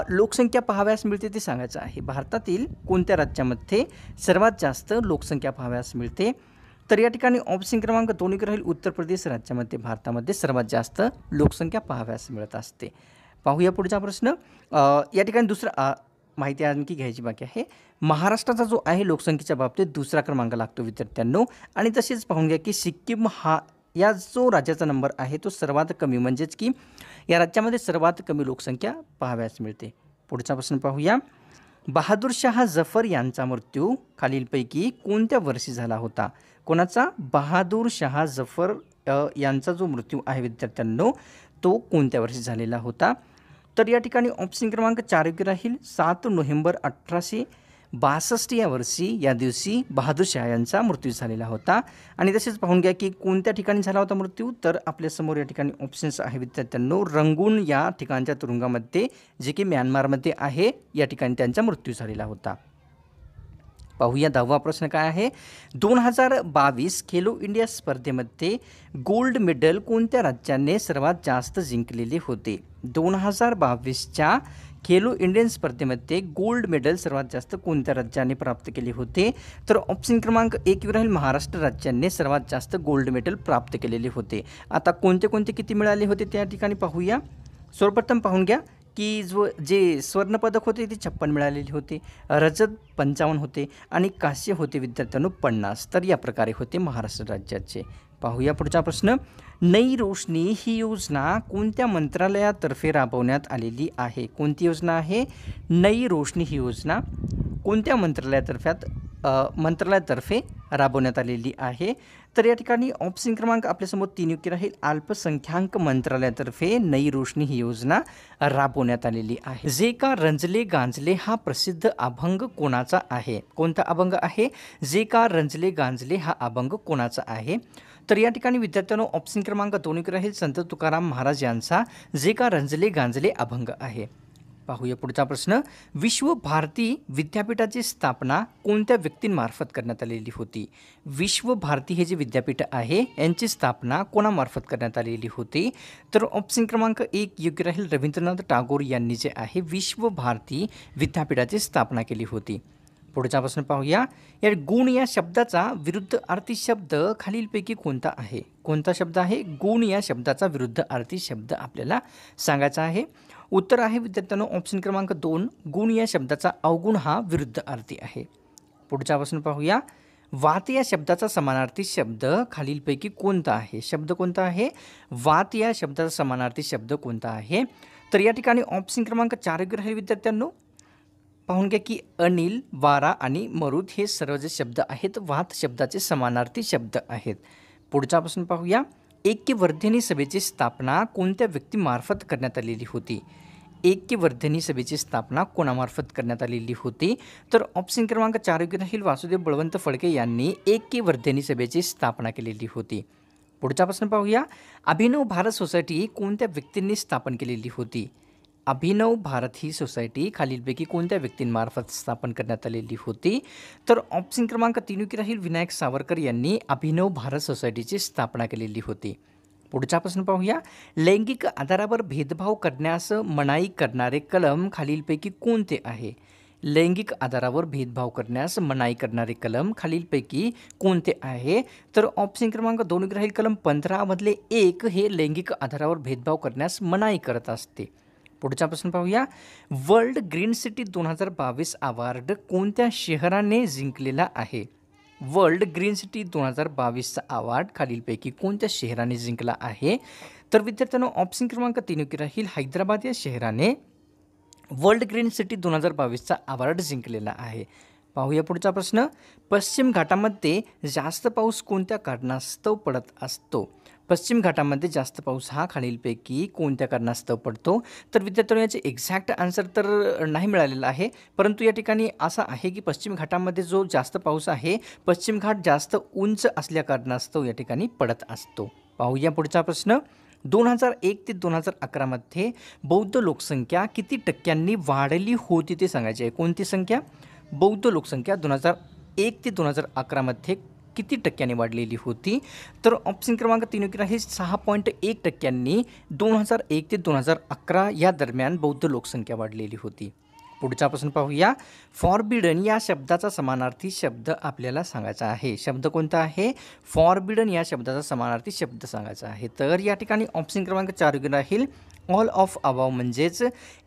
लोकसंख्या पाहाव्यास मिळते ते सांगायचं आहे. भारतातील कोणत्या राज्यामध्ये सर्वात जास्त लोकसंख्या पाहाव्यास मिळते? तर या ठिकाणी ऑप्शन क्रमांक 2 राहील. उत्तर प्रदेश राज्यामध्ये भारतामध्ये सर्वात जास्त लोकसंख्या पाहाव्यास मिळत असते. पाहूया पुढचा प्रश्न. या ठिकाणी दुसरा माहिती आणखी घ्यायची बाकी आहे. महाराष्ट्राचा जो आहे लोकसंख्येच्या बाबतीत दुसरा क्रमांक लागतो विद्यार्थ्यांनो आणि तसेच पाहून घ्या की सिक्कीम हा या जो राज्याचा नंबर आहे तो सर्वात कमी, म्हणजेच की या राज्यामध्ये सर्वात कमी लोकसंख्या पाहाव्यास मिळते. पुढचा प्रश्न पाहूया. बहादूर शाह जफर यांचा मृत्यू खालीलपैकी कोणत्या वर्षी झाला होता? कोणाचा? बहादूर शाह जफर यांचा जो मृत्यू आहे विद्यार्थ्यांनो तो कोणत्या वर्षी झालेला होता? तर या ठिकाणी ऑप्शन क्रमांक 4 राहील. 7 नोव्हेंबर 1862 या वर्षी या दिवशी बहादूर शाह यांचा मृत्यू झालेला होता. आणि तसेच पाहून घ्या की कोणत्या ठिकाणी झाला होता मृत्यू? तर आपल्यासमोर या ठिकाणी ऑप्शन्स आहे विद्यार्थ्यांनो. रंगून या ठिकाणच्या तुरुंगामध्ये जे की म्यानमारमध्ये आहे या ठिकाणी त्यांचा मृत्यू झालेला होता. पाहूया 10वा प्रश्न काय आहे. 2022 खेलो इंडिया स्पर्धेमध्ये गोल्ड मेडल कोणत्या राज्याने सर्वात जास्त जिंकलेले होते? 2022च्या खेलो इंडियन स्पर्धेमध्ये गोल्ड मेडल सर्वात जास्त कोणत्या राज्याने प्राप्त केले होते? तर ऑप्शन क्रमांक 1 राहील. महाराष्ट्र राज्याने सर्वात जास्त गोल्ड मेडल प्राप्त केलेले होते. आता कोणते कोणते किती मिळाले होते त्या ठिकाणी पाहूया. सर्वप्रथम पाहून घ्या की जे स्वर्णपदक होते ते 56 मिळालेले होते, रजत 55 होते आणि कांस्य होते विद्यार्थ्यांनो 50. तर या प्रकारे होते महाराष्ट्र राज्याचे. पाहूया पुढचा प्रश्न. नई रोशनी ही योजना कोणत्या मंत्रालयातर्फे राबवण्यात आलेली आहे? कोणती योजना आहे? नई रोशनी ही योजना कोणत्या मंत्रालयातर्फे राबवण्यात आलेली आहे? तर या ठिकाणी ऑप्शन क्रमांक आपल्यासमोर 3 राहील. अल्पसंख्याक मंत्रालयातर्फे नई रोशनी ही योजना राबवण्यात आलेली आहे. जे का रंजले गांजले हा प्रसिद्ध अभंग कोणाचा आहे? कोणता अभंग आहे? जे का रंजले गांजले हा अभंग कोणाचा आहे? तर या ठिकाणी विद्यार्थ्यांनो ऑप्शन क्रमांक 2 राहील. संत तुकाराम महाराज यांचा जे का रंजले गांजले अभंग आहे. पाहूया पुढचा प्रश्न. विश्व भारती विद्यापीठाची स्थापना कोणत्या व्यक्तींमार्फत करण्यात आलेली होती? विश्व भारती हे जे विद्यापीठ आहे यांची स्थापना कोणामार्फत करण्यात आलेली होती? तर ऑप्शन क्रमांक 1 योग्य राहील. रवींद्रनाथ टागोर यांनी जे आहे विश्व भारती विद्यापीठाची स्थापना केली होती. पुढचा प्रश्न पाहूया. या गुण या शब्दाचा विरुद्धार्थी शब्द खालीलपैकी कोणता आहे? कोणता शब्द आहे? गुण या शब्दाचा विरुद्धार्थी शब्द आपल्याला सांगायचा आहे. उत्तर आहे विद्यार्थ्यांनो ऑप्शन क्रमांक 2, गुण या शब्दाचा अवगुण हा विरुद्धार्थी आहे. पुढचा प्रश्न पाहूया. वात या शब्दाचा समानार्थी शब्द खालीलपैकी कोणता आहे? शब्द कोणता आहे? वात या शब्दाचा समानार्थी शब्द कोणता आहे? तर या ठिकाणी ऑप्शन क्रमांक 4 योग्य राहील विद्यार्थ्यांनो. पाहून घ्या की अनिल, वारा आणि मरुद हे सर्व जे शब्द आहेत वात शब्दाचे समानार्थी शब्द आहेत. पुढचा प्रश्न पाहूया. ऐक्यवर्धिनी सभेची स्थापना कोणत्या व्यक्तीमार्फत करण्यात आलेली होती? ऐक्यवर्धिनी सभेची स्थापना कोणामार्फत करण्यात आलेली होती? तर ऑप्शन क्रमांक 4 योग्य राहील. वासुदेव बळवंत फडके यांनी ऐक्यवर्धिनी सभेची स्थापना केलेली होती. पुढचा प्रश्न पाहूया. अभिनव भारत सोसायटी कोणत्या व्यक्तींनी स्थापन केलेली होती? अभिनव भारत ही सोसायटी खालीलपैकी कोणत्या व्यक्तींमार्फत स्थापन करण्यात आलेली होती? तर ऑप्शन क्रमांक 3 योग्य राहील. विनायक सावरकर यांनी अभिनव भारत सोसायटीची स्थापना केलेली होती. पुढचा प्रश्न पाहूया. लैंगिक आधारावर भेदभाव करण्यास मनाई करणारे कलम खालीलपैकी कोणते आहे? लैंगिक आधारावर भेदभाव करण्यास मनाई करणारे कलम खालीलपैकी कोणते आहे? तर ऑप्शन क्रमांक 2 योग्य राहील. कलम 15 मधले 1 हे लैंगिक आधारावर भेदभाव करण्यास मनाई करत असते. पुढचा प्रश्न पाहूया. वर्ल्ड ग्रीन सिटी 2022 अवॉर्ड कोणत्या शहराने जिंकलेला आहे? वर्ल्ड ग्रीन सिटी 2022चा अवॉर्ड खालीलपैकी कोणत्या शहराने जिंकला आहे? तर विद्यार्थ्यांनो ऑप्शन क्रमांक 3 योग्य राहील. हैदराबाद या शहराने वर्ल्ड ग्रीन सिटी 2022चा अवॉर्ड जिंकलेला आहे. पाहूया पुढचा प्रश्न. पश्चिम घाटामध्ये जास्त पाऊस कोणत्या कारणास्तव पडत असतो? पश्चिम घाटामध्ये जास्त पाऊस हा खालीलपैकी कोणत्या कारणास्तव पडतो? तर विद्यार्थ्यांनो याचे एक्झॅक्ट आन्सर तर नाही मिळालेला आहे, परंतु या ठिकाणी असा आहे की पश्चिम घाटामध्ये जो जास्त पाऊस आहे पश्चिम घाट जास्त उंच असल्या कारणास्तव या ठिकाणी पडत असतो. पाहूया पुढचा प्रश्न. 2001 ते 2011 मध्ये बौद्ध लोकसंख्या किती टक्क्यांनी वाढली होती ते सांगायचे आहे. कोणती संख्या? बौद्ध लोकसंख्या 2001 ते 2011 मध्ये किती टक्क्यांनी वाढलेली होती? तर ऑप्शन क्रमांक 3 योग्य राहील. 6.1 टक्क्यांनी 2001 ते 2011 या दरम्यान बौद्ध लोकसंख्या वाढलेली होती. पुढचा प्रश्न पाहूया. फॉरबिडन या शब्दाचा समानार्थी शब्द आपल्याला सांगायचा आहे. शब्द कोणता आहे? फॉरबिडन या शब्दाचा समानार्थी शब्द सांगायचा आहे. तर या ठिकाणी ऑप्शन क्रमांक 4 योग्य राहील. ऑल ऑफ अबाव म्हणजेच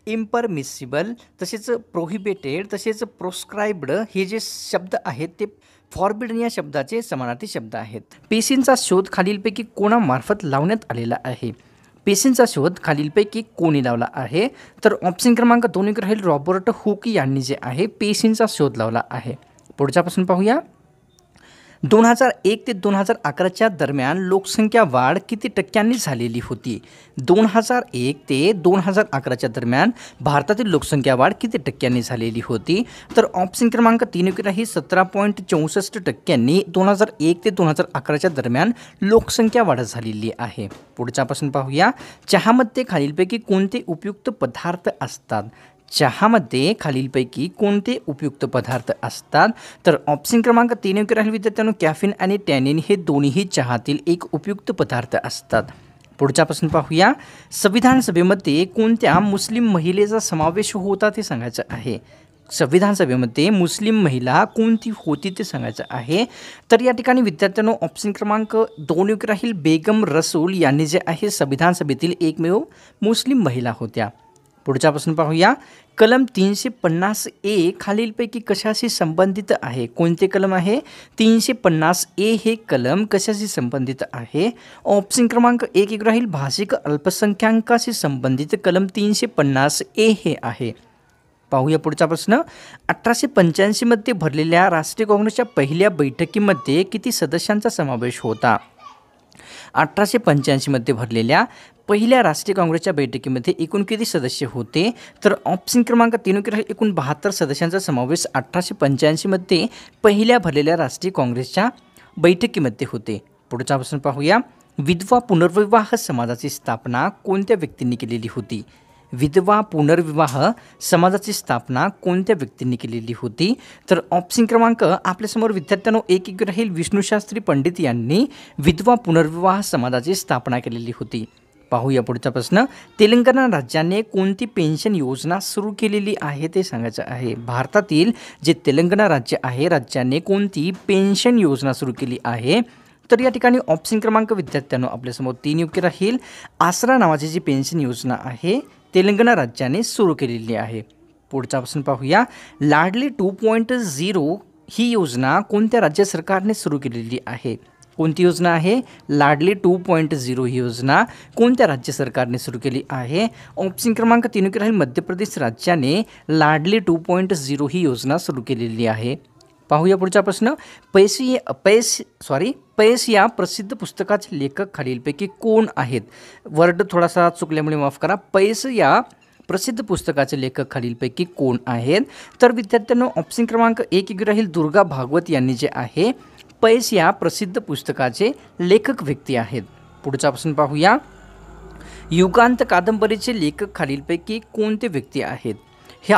इम्परमिसिबल, तसेच प्रोहिबिटेड, तसेच प्रोस्क्राइब्ड हे जे शब्द आहेत ते फॉरबिडन या शब्दाचे समानार्थी शब्द आहेत. पेशींचा शोध खालीलपैकी कोणामार्फत लावण्यात आलेला आहे? पेशींचा शोध खालीलपैकी कोणी लावला आहे? तर ऑप्शन क्रमांक 2 योग्य राहील. रॉबर्ट हुक यांनी जे आहे पेशींचा शोध लावला आहे. पुढचा प्रश्न पाहूया. 2001 ते 2011च्या दरम्यान लोकसंख्या वाढ किती टक्क्यांनी झालेली होती? 2001 ते 2011च्या दरम्यान भारतातील लोकसंख्या वाढ किती टक्क्यांनी झालेली होती? तर ऑप्शन क्रमांक 3 योग्य राहील. 17.64 टक्क्यांनी 2001 ते 2011च्या दरम्यान लोकसंख्या वाढ झालेली आहे. पुढचा प्रश्न पाहूया. चहामध्ये खालीलपैकी कोणते उपयुक्त पदार्थ असतात? चहामध्ये खालीलपैकी कोणते उपयुक्त पदार्थ असतात? तर ऑप्शन क्रमांक 3 योग्य राहील विद्यार्थ्यांनो. कॅफिन आणि टॅनिन हे दोन्हीही चहातील एक उपयुक्त पदार्थ असतात. पुढचा प्रश्न पाहूया. संविधान सभेमध्ये कोणत्या मुस्लिम महिलेचा समावेश होता ते सांगायचं आहे. संविधान सभेमध्ये मुस्लिम महिला कोणती होती ते सांगायचं आहे. तर या ठिकाणी विद्यार्थ्यांनो ऑप्शन क्रमांक 2 योग्य राहील. बेगम रसूल यांनी जे आहे संविधान सभेतील एकमेव मुस्लिम महिला होत्या. पुढचा प्रश्न पाहूया. कलम 350A खालीलपैकी कशाशी संबंधित आहे? कोणते कलम आहे? 350A हे कलम कशाशी संबंधित आहे? ऑप्शन क्रमांक 1 योग्य राहील. भाषिक अल्पसंख्याकाशी संबंधित कलम 350A हे आहे. पाहूया पुढचा प्रश्न. 1885 मध्ये भरलेल्या राष्ट्रीय काँग्रेसच्या पहिल्या बैठकीमध्ये किती सदस्यांचा समावेश होता? 1885 मध्ये भरलेल्या पहिल्या राष्ट्रीय काँग्रेसच्या बैठकीमध्ये एकूण किती सदस्य होते? तर ऑप्शन क्रमांक 3 योग्य राहील. एकूण 72 सदस्यांचा समावेश 1885 मध्ये पहिल्या भरलेल्या राष्ट्रीय काँग्रेसच्या बैठकीमध्ये होते. पुढचा प्रश्न पाहूया. विधवा पुनर्विवाह समाजाची स्थापना कोणत्या व्यक्तींनी केलेली होती? विधवा पुनर्विवाह समाजाची स्थापना कोणत्या व्यक्तींनी केलेली होती? तर ऑप्शन क्रमांक आपल्यासमोर विद्यार्थ्यांनो 1 योग्य राहील. विष्णुशास्त्री पंडित यांनी विधवा पुनर्विवाह समाजाची स्थापना केलेली होती. पाहूया पुढचा प्रश्न. तेलंगणा राज्याने कोणती पेन्शन योजना सुरू केलेली आहे ते सांगायचं आहे. भारतातील जे तेलंगणा राज्य आहे, राज्याने कोणती पेन्शन योजना सुरू केली आहे? तर या ठिकाणी ऑप्शन क्रमांक विद्यार्थ्यांनो आपल्यासमोर 3 योग्य राहील. आसरा नावाची जी पेन्शन योजना आहे तेलंगणा राज्याने सुरू केलेली आहे. पुढचा प्रश्न पाहूया. लाडली 2.0 ही योजना कोणत्या राज्य सरकारने सुरू केलेली आहे? कोणती योजना आहे? लाडली 2.0 ही योजना कोणत्या राज्य सरकारने सुरू केली आहे? ऑप्शन क्रमांक 3 योग्य राहील. मध्य प्रदेश राज्याने लाडली 2.0 ही योजना सुरू केलेली आहे. पाहूया पुढचा प्रश्न. पैस या प्रसिद्ध पुस्तकाचे लेखक खालीलपैकी कोण आहेत? वर्ड थोडासा चुकल्यामुळे माफ करा. पैस या प्रसिद्ध पुस्तकाचे लेखक खालीलपैकी कोण आहेत? तर विद्यार्थ्यांनो ऑप्शन क्रमांक 1 योग्य राहील. दुर्गा भागवत यांनी जे आहे पैस या प्रसिद्ध पुस्तकाचे लेखक व्यक्ती आहेत. पुढचा प्रश्न पाहूया. युगांत कादंबरीचे लेखक खालीलपैकी कोणते व्यक्ती आहेत?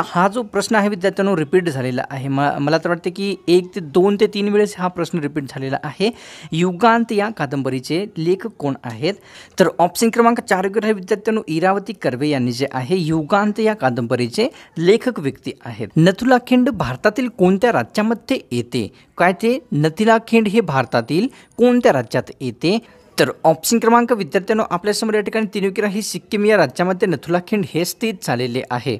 हा जो प्रश्न आहे विद्यार्थ्यांनो रिपीट झालेला आहे. मला तर वाटते की 1 ते 2 ते 3 वेळेस हा प्रश्न रिपीट झालेला आहे. युगांत या कादंबरीचे लेखक कोण आहेत? तर ऑप्शन क्रमांक 4 योग्य राहील विद्यार्थ्यांनो. इरावती कर्वे यांनी जे आहे युगांत या कादंबरीचे लेखक व्यक्ती आहेत. नथुलाखिंड भारतातील कोणत्या राज्यामध्ये येते? काय ते नथुलाखिंड हे भारतातील कोणत्या राज्यात येते? तर ऑप्शन क्रमांक विद्यार्थ्यांनो आपल्यासमोर या ठिकाणी 3 योग्य राहील. सिक्कीम या राज्यामध्ये नथुलाखिंड हे स्थित झालेले आहे.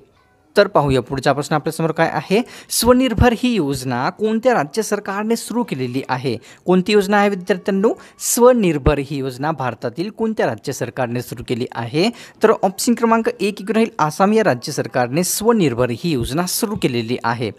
तर पाहूया पुढचा प्रश्न आपल्यासमोर काय आहे. स्वनिर्भर ही योजना कोणत्या राज्य सरकारने सुरू केलेली आहे? कोणती योजना आहे विद्यार्थ्यांनो? स्वनिर्भर ही योजना भारतातील कोणत्या राज्य सरकारने सुरू केली आहे? तर ऑप्शन क्रमांक 1 राहील. आसाम या राज्य सरकारने स्वनिर्भर ही योजना सुरू केलेली आहे.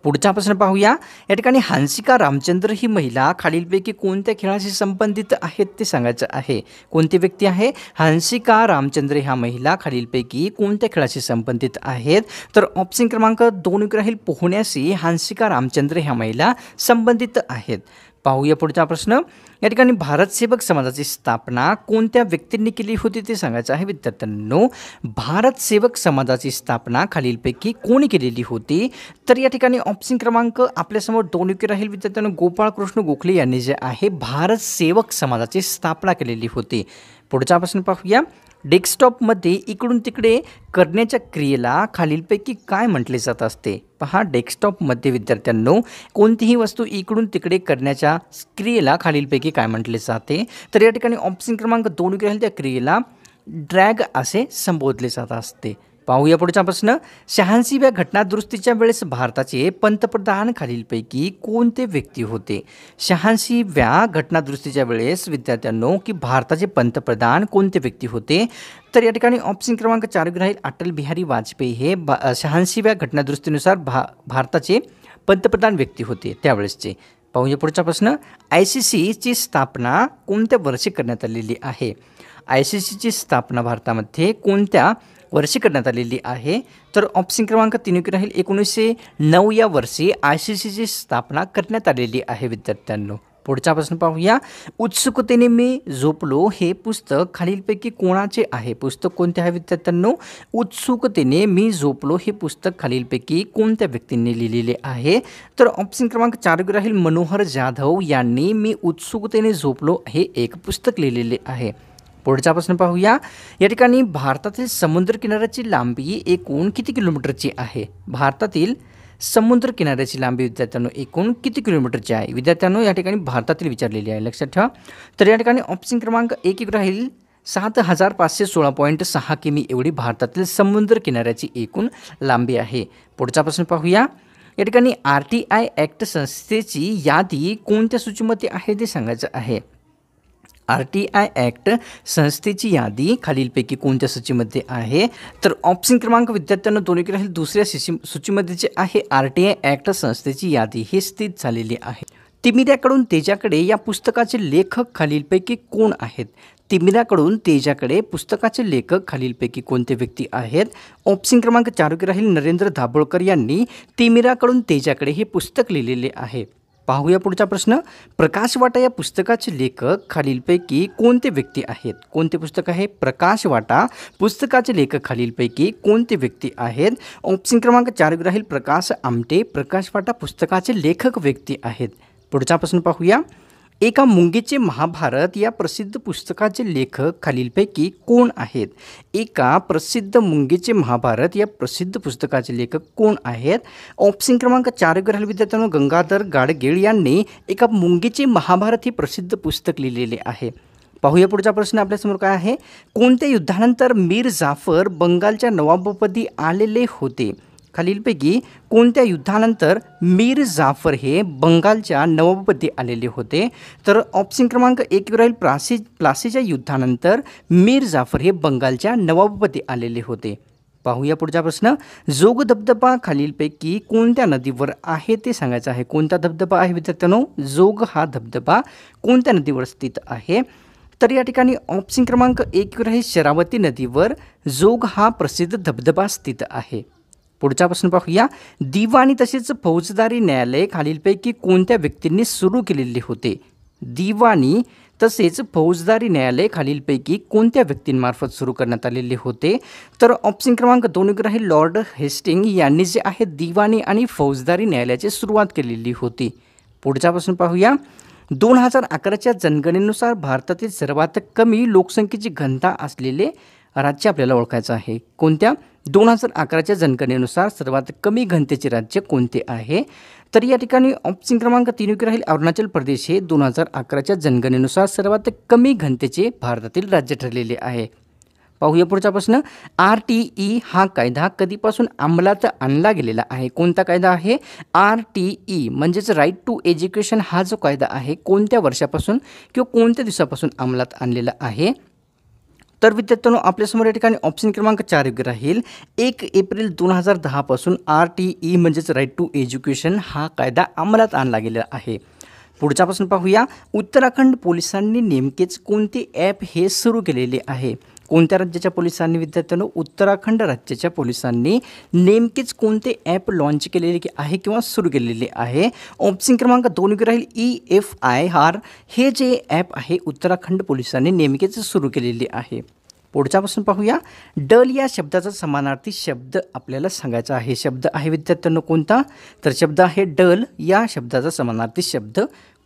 पुढचा प्रश्न पाहूया. या ठिकाणी हंसिका रामचंद्र ही महिला खालीलपैकी कोणत्या खेळाशी संबंधित आहेत ते सांगायचं आहे. कोणती व्यक्ती आहे? हंसिका रामचंद्र ह्या महिला खालीलपैकी कोणत्या खेळाशी संबंधित आहेत? तर ऑप्शन क्रमांक 2 राहील. पोहण्याशी हंसिका रामचंद्र ह्या महिला संबंधित आहेत. पाहूया पुढचा प्रश्न. या ठिकाणी भारत सेवक समाजाची स्थापना कोणत्या व्यक्तींनी केली होती ते सांगायचं आहे विद्यार्थ्यांनो. भारत सेवक समाजाची स्थापना खालीलपैकी कोणी केलेली होती? तर या ठिकाणी ऑप्शन क्रमांक आपल्यासमोर 2 योग्य राहील विद्यार्थ्यांनो. गोपाळकृष्ण गोखले यांनी जे आहे भारत सेवक समाजाची स्थापना केलेली होती. पुढचा प्रश्न पाहूया. डेस्कटॉपमध्ये इकडून तिकडे करण्याच्या क्रियेला खालीलपैकी काय म्हटले जात असते? पहा, डेस्कटॉपमध्ये विद्यार्थ्यांनो कोणतीही वस्तू इकडून तिकडे करण्याच्या क्रियेला खालीलपैकी काय म्हटले जाते? तर या ठिकाणी ऑप्शन क्रमांक 2 राहील. त्या क्रियेला ड्रॅग असे संबोधले जात असते. पाहूया पुढचा प्रश्न. 86व्या घटनादुरुस्तीच्या वेळेस भारताचे पंतप्रधान खालीलपैकी कोणते व्यक्ती होते? 86व्या घटनादुरुस्तीच्या वेळेस विद्यार्थ्यांनो की भारताचे पंतप्रधान कोणते व्यक्ती होते? तर या ठिकाणी ऑप्शन क्रमांक 4 राहील. अटल बिहारी वाजपेयी हे 86व्या घटनादुरुस्तीनुसार भारताचे पंतप्रधान व्यक्ती होते त्यावेळेसचे. पाहूया पुढचा प्रश्न. ICCची स्थापना कोणत्या वर्षी करण्यात आलेली आहे? ICCची स्थापना भारतामध्ये कोणत्या वर्षी करण्यात आलेली आहे? तर ऑप्शन क्रमांक 3 राहील. 1909 या वर्षी ICCची स्थापना करण्यात आलेली आहे विद्यार्थ्यांनो. पुढचा प्रश्न पाहूया. उत्सुकतेने मी झोपलो हे पुस्तक खालीलपैकी कोणाचे आहे? पुस्तक कोणते आहे विद्यार्थ्यांनो? उत्सुकतेने मी झोपलो हे पुस्तक खालीलपैकी कोणत्या व्यक्तींनी लिहिलेले आहे? तर ऑप्शन क्रमांक 4 राहील. मनोहर जाधव यांनी मी उत्सुकतेने झोपलो हे एक पुस्तक लिहिलेले आहे. पुढचा प्रश्न पाहूया. या ठिकाणी भारतातील समुद्र किनाऱ्याची लांबी एकूण किती किलोमीटरची आहे? भारतातील समुद्र किनाऱ्याची लांबी विद्यार्थ्यांनो एकूण किती किलोमीटरची आहे? विद्यार्थ्यांनो या ठिकाणी भारतातील विचारलेली आहे, लक्षात ठेवा. तर या ठिकाणी ऑप्शन क्रमांक 1 राहील. 7516.6 किमी एवढी भारतातील समुद्र किनाऱ्याची एकूण लांबी आहे. पुढचा प्रश्न पाहूया. या ठिकाणी RTI ॲक्ट संस्थेची यादी कोणत्या सूचीमध्ये आहे ते सांगायचं आहे. RTI ॲक्ट संस्थेची यादी खालीलपैकी कोणत्या सूचीमध्ये आहे? तर ऑप्शन क्रमांक विद्यार्थ्यांना 2 राहील. दुसऱ्या सूचीमध्ये जे आहे RTI ॲक्ट संस्थेची यादी ही स्थित झालेली आहे. तिमिऱ्याकडून तेजाकडे या पुस्तकाचे लेखक खालीलपैकी कोण आहेत? तिमिऱ्याकडून तेजाकडे पुस्तकाचे लेखक खालीलपैकी कोणते व्यक्ती आहेत? ऑप्शन क्रमांक 4 राहील. नरेंद्र दाभोळकर यांनी तिमिऱ्याकडून तेजाकडे हे पुस्तक लिहिलेले आहे. पाहूया पुढचा प्रश्न. प्रकाशवाटा या पुस्तकाचे लेखक खालीलपैकी कोणते व्यक्ती आहेत? कोणते पुस्तक आहे? प्रकाशवाटा पुस्तकाचे लेखक खालीलपैकी कोणते व्यक्ती आहेत? ऑप्शन क्रमांक 4 राहील. प्रकाश आमटे प्रकाशवाटा पुस्तकाचे लेखक व्यक्ती आहेत. पुढचा प्रश्न पाहूया. एका मुंगीचे महाभारत या प्रसिद्ध पुस्तकाचे लेखक खालीलपैकी कोण आहेत? एका प्रसिद्ध मुंगीचे महाभारत या प्रसिद्ध पुस्तकाचे लेखक कोण आहेत? ऑप्शन क्रमांक 4 वर राहिलेल्या विद्यार्थ्यांनो गंगाधर गाडगीळ यांनी एका मुंगीचे महाभारत हे प्रसिद्ध पुस्तक लिहिलेले आहे. पाहूया पुढचा प्रश्न आपल्यासमोर काय आहे. कोणत्या युद्धानंतर मीर जाफर बंगालच्या नवाबपदी आलेले होते? खालीलपैकी कोणत्या युद्धानंतर मीर जाफर हे बंगालच्या नवाबपदी आलेले होते? तर ऑप्शन क्रमांक 1 वर राहील प्लासीच्या युद्धानंतर मीर जाफर हे बंगालच्या नवाबपदी आलेले होते. पाहूया पुढचा प्रश्न. जोग धबधबा खालीलपैकी कोणत्या नदीवर आहे ते सांगायचं आहे. कोणता धबधबा आहे विद्यार्थ्यांनो? जोग हा धबधबा कोणत्या नदीवर स्थित आहे? तर या ठिकाणी ऑप्शन क्रमांक 1 वर आहे शरावती नदीवर जोग हा प्रसिद्ध धबधबा स्थित आहे. पुढचा प्रश्न पाहूया. दिवाणी तसेच फौजदारी न्यायालय खालीलपैकी कोणत्या व्यक्तींनी सुरू केलेले होते? दिवाणी तसेच फौजदारी न्यायालय खालीलपैकी कोणत्या व्यक्तींमार्फत सुरू करण्यात आलेले होते? तर ऑप्शन क्रमांक 2 वर आहे लॉर्ड हेस्टिंग यांनी जे आहे दिवाणी आणि फौजदारी न्यायालयाची सुरुवात केलेली होती. पुढचा प्रश्न पाहूया. 2011च्या जनगणनेनुसार भारतातील सर्वात कमी लोकसंख्येची घनता असलेले राज्य आपल्याला ओळखायचं आहे. कोणत्या? 2011च्या जनगणनेनुसार सर्वात कमी घनतेचे राज्य कोणते आहे? तर या ठिकाणी ऑप्शन क्रमांक 3 वर राहील अरुणाचल प्रदेश हे 2011च्या जनगणनेनुसार सर्वात कमी घनतेचे भारतातील राज्य ठरलेले आहे. पाहूया पुढचा प्रश्न. RTE हा कायदा कधीपासून अंमलात आणला गेलेला आहे? कोणता कायदा आहे? RTE म्हणजेच राईट टू एज्युकेशन हा जो कायदा आहे कोणत्या वर्षापासून किंवा कोणत्या दिवसापासून अंमलात आणलेला आहे? तर विद्यार्थ्यांनो आपल्यासमोर या ठिकाणी ऑप्शन क्रमांक 4 राहील 1 एप्रिल 2010 पासून RTE म्हणजेच राईट टू एज्युकेशन हा कायदा अंमलात आणला गेला आहे. पुढचा प्रश्न पाहूया. उत्तराखंड पोलिसांनी नेमकेच कोणते ॲप हे सुरू केलेले आहे? कोणत्या राज्याच्या पोलिसांनी विद्यार्थ्यांनो? उत्तराखंड राज्याच्या पोलिसांनी नेमकेच कोणते ॲप लॉन्च केलेले आहे किंवा सुरू केलेले आहे? ऑप्शन क्रमांक 2 वर राहील EFIR हे जे ॲप आहे उत्तराखंड पोलिसांनी नेमकेच सुरू केलेले आहे. पुढचा प्रश्न पाहूया. डल या शब्दाचा समानार्थी शब्द आपल्याला सांगायचा आहे. शब्द आहे विद्यार्थ्यांनो कोणता? तर शब्द आहे डल या शब्दाचा समानार्थी शब्द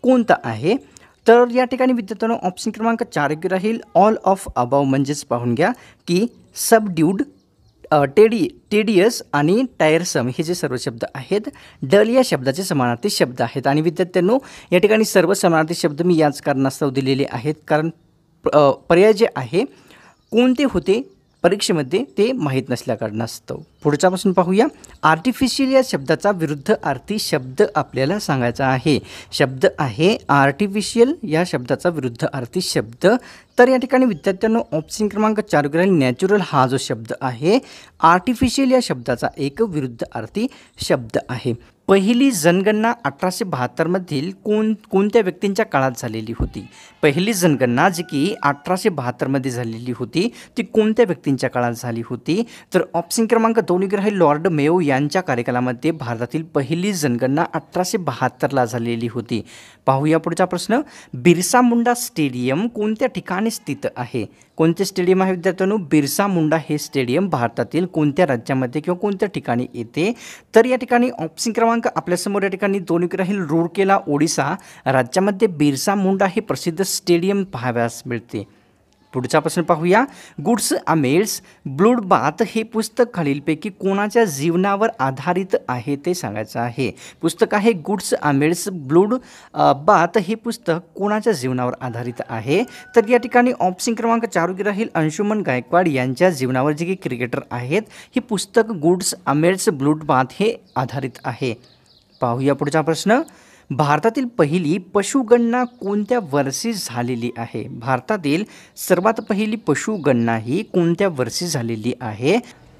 कोणता आहे? तर या ठिकाणी विद्यार्थ्यांनो ऑप्शन क्रमांक 4 राहील ऑल ऑफ अबाव म्हणजेच पाहून घ्या की सबड्यूड टेडियस आणि टायरसम हे जे सर्व शब्द आहेत डल या शब्दाचे समानार्थी शब्द आहेत. आणि विद्यार्थ्यांनो या ठिकाणी सर्व समानार्थी शब्द मी याच कारणास्तव दिलेले आहेत कारण पर्याय जे आहे कोणते होते परीक्षेमध्ये ते माहीत नसल्याकारणास्तव. पुढचा प्रश्न पाहूया. आर्टिफिशियल या शब्दाचा विरुद्धार्थी शब्द आपल्याला सांगायचा आहे. शब्द आहे आर्टिफिशियल या शब्दाचा विरुद्धार्थी शब्द. तर या ठिकाणी विद्यार्थ्यांनो ऑप्शन क्रमांक 4 वर नॅचरल हा जो शब्द आहे आर्टिफिशियल या शब्दाचा एक विरुद्धार्थी शब्द आहे. पहिली जनगणना 1872 मधील कोणत्या व्यक्तींच्या काळात झालेली होती? पहिली जनगणना जी की 1872 मध्ये झालेली होती ती कोणत्या व्यक्तींच्या काळात झाली होती? तर ऑप्शन क्रमांक 2 वर आहे लॉर्ड मेयो यांच्या कार्यकालामध्ये भारतातील पहिली जनगणना 1872ला झालेली होती. पाहूया पुढचा प्रश्न. बिरसा मुंडा स्टेडियम कोणत्या ठिकाणी स्थित आहे? कोणते स्टेडियम आहे विद्यार्थ्यांनो? बिरसा मुंडा हे स्टेडियम भारतातील कोणत्या राज्यामध्ये किंवा कोणत्या ठिकाणी येते? तर या ठिकाणी ऑप्शन क्रमांक आपल्यासमोर या ठिकाणी 2 राहील रूरकेला ओडिसा राज्यामध्ये बिरसा मुंडा हे प्रसिद्ध स्टेडियम पाहावयास मिळते. पुढचा प्रश्न पाहूया. गुड्स अमेल्स ब्लूड बाथ हे पुस्तक खालीलपैकी कोणाच्या जीवनावर आधारित आहे ते सांगायचं आहे. पुस्तक आहे गुड्स अमेल्स ब्लूड बाथ हे पुस्तक कोणाच्या जीवनावर आधारित आहे? तर या ठिकाणी ऑप्शन क्रमांक 4 राहील अंशुमन गायकवाड यांच्या जीवनावर जे की क्रिकेटर आहेत हे पुस्तक गुड्स अमेल्स ब्लूड बाथ हे आधारित आहे. पाहूया पुढचा प्रश्न. भारतातील पहिली पशुगणना कोणत्या वर्षी झालेली आहे? भारतातील सर्वात पहिली पशुगणना ही कोणत्या वर्षी झालेली आहे?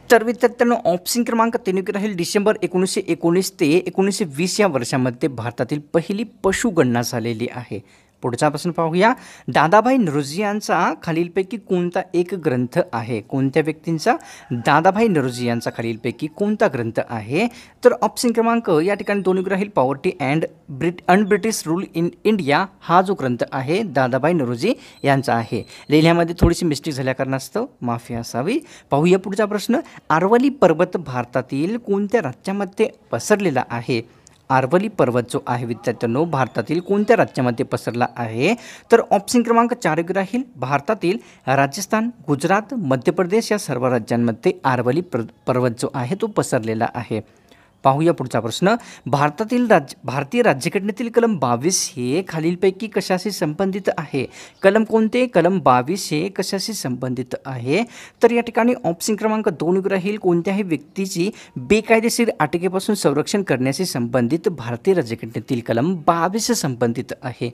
तर विद्यार्थ्यांनो ऑप्शन क्रमांक 3 राहील डिसेंबर 1919 ते 1920 या वर्षामध्ये भारतातील पहिली पशुगणना झालेली आहे. पुढचा प्रश्न पाहूया. दादाभाई नौरोजी यांचा खालीलपैकी कोणता एक ग्रंथ आहे? कोणत्या व्यक्तींचा? दादाभाई नौरोजी यांचा खालीलपैकी कोणता ग्रंथ आहे? तर ऑप्शन क्रमांक या ठिकाणी 2 राहील poverty and British rule in India हा जो ग्रंथ आहे दादाभाई नौरोजी यांचा आहे. लिहिण्यामध्ये थोडीशी मिस्टेक झाल्या कारणास्तव माफी असावी. पाहूया पुढचा प्रश्न. अरवली पर्वत भारतातील कोणत्या राज्यामध्ये पसरलेला आहे? आरवली पर्वत जो आहे विद्यार्थ्यांनो भारतातील कोणत्या राज्यामध्ये पसरला आहे? तर ऑप्शन क्रमांक 4 योग्य राहील. भारतातील राजस्थान, गुजरात, मध्य प्रदेश या सर्व राज्यांमध्ये आरवली पर्वत जो आहे तो पसरलेला आहे. पाहूया पुढचा प्रश्न. भारतीय राज्यघटनेतील कलम 22 हे खालीलपैकी कशाशी संबंधित आहे? कलम कोणते? कलम 22 हे कशाशी संबंधित आहे? तर या ठिकाणी ऑप्शन क्रमांक 2 योग्य राहील. कोणत्याही व्यक्तीची बेकायदेशीर अटकेपासून संरक्षण करण्याशी संबंधित भारतीय राज्यघटनेतील कलम 22 संबंधित आहे.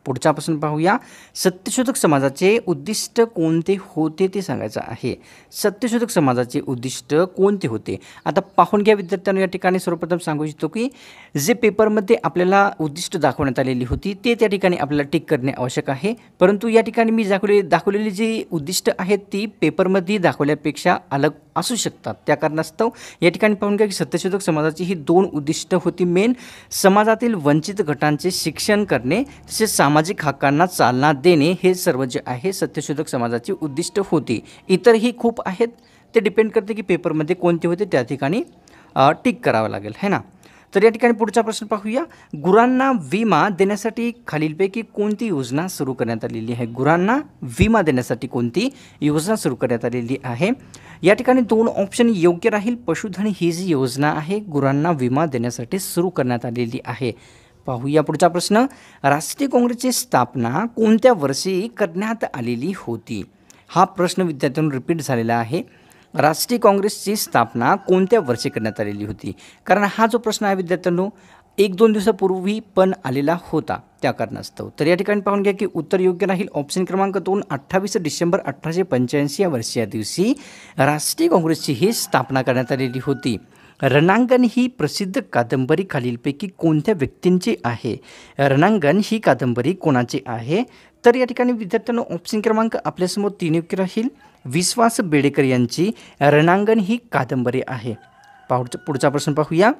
पुढचा प्रश्न पाहूया. सत्यशोधक समाजाचे उद्दिष्ट कोणते होते ते सांगायचं आहे. सत्यशोधक समाजाचे उद्दिष्ट कोणते होते? आता पाहून घ्या विद्यार्थ्यांनो, या ठिकाणी सर्वप्रथम सांगू इच्छितो की जे पेपरमध्ये आपल्याला उद्दिष्ट दाखवण्यात आलेली होती ते त्या ठिकाणी आपल्याला टिक करणे आवश्यक आहे. परंतु या ठिकाणी मी दाखवलेली जी उद्दिष्ट आहेत ती पेपरमध्ये दाखवल्यापेक्षा अलग असू शकतात. त्या कारणास्तव या ठिकाणी पाहून घ्या की सत्यशोधक समाजाची ही 2 उद्दिष्ट होती. मेन समाजातील वंचित गटांचे शिक्षण करणे तसेच सामाजिक हक्कांना चालना देणे हे सर्व जे आहे सत्यशोधक समाजाची उद्दिष्ट होती. इतरही खूप आहेत, ते डिपेंड करते की पेपरमध्ये कोणते होते त्या ठिकाणी टिक करावं लागेल है ना. तर या ठिकाणी पुढचा प्रश्न पाहूया. गुरांना विमा देण्यासाठी खालीलपैकी कोणती योजना सुरू करण्यात आलेली आहे? गुरांना विमा देण्यासाठी कोणती योजना सुरू करण्यात आलेली आहे? या ठिकाणी 2 ऑप्शन योग्य राहील. पशुधन ही जी योजना आहे गुरांना विमा देण्यासाठी सुरू करण्यात आलेली आहे. पाहूया पुढचा प्रश्न. राष्ट्रीय काँग्रेसची स्थापना कोणत्या वर्षी करण्यात आलेली होती? हा प्रश्न विद्यार्थ्यांनो रिपीट झालेला आहे. राष्ट्रीय काँग्रेसची स्थापना कोणत्या वर्षी करण्यात आलेली होती? कारण हा जो प्रश्न आहे विद्यार्थ्यांनो 1-2 दिवसापूर्वी पण आलेला होता त्या कारणास्तव. तर या ठिकाणी पाहून घ्या की उत्तर योग्य राहील. ऑप्शन क्रमांक 2 28 डिसेंबर 1885 या वर्षी या दिवशी राष्ट्रीय काँग्रेसची ही स्थापना करण्यात आलेली होती. रणांगण ही प्रसिद्ध कादंबरी खालीलपैकी कोणत्या व्यक्तींची आहे? रणांगण ही कादंबरी कोणाची आहे? तर या ठिकाणी विद्यार्थ्यांनो ऑप्शन क्रमांक आपल्यासमोर 3 योग्य राहील. विश्वास बेडेकर यांची रणांगण ही कादंबरी आहे. पुढचा प्रश्न पाहूया.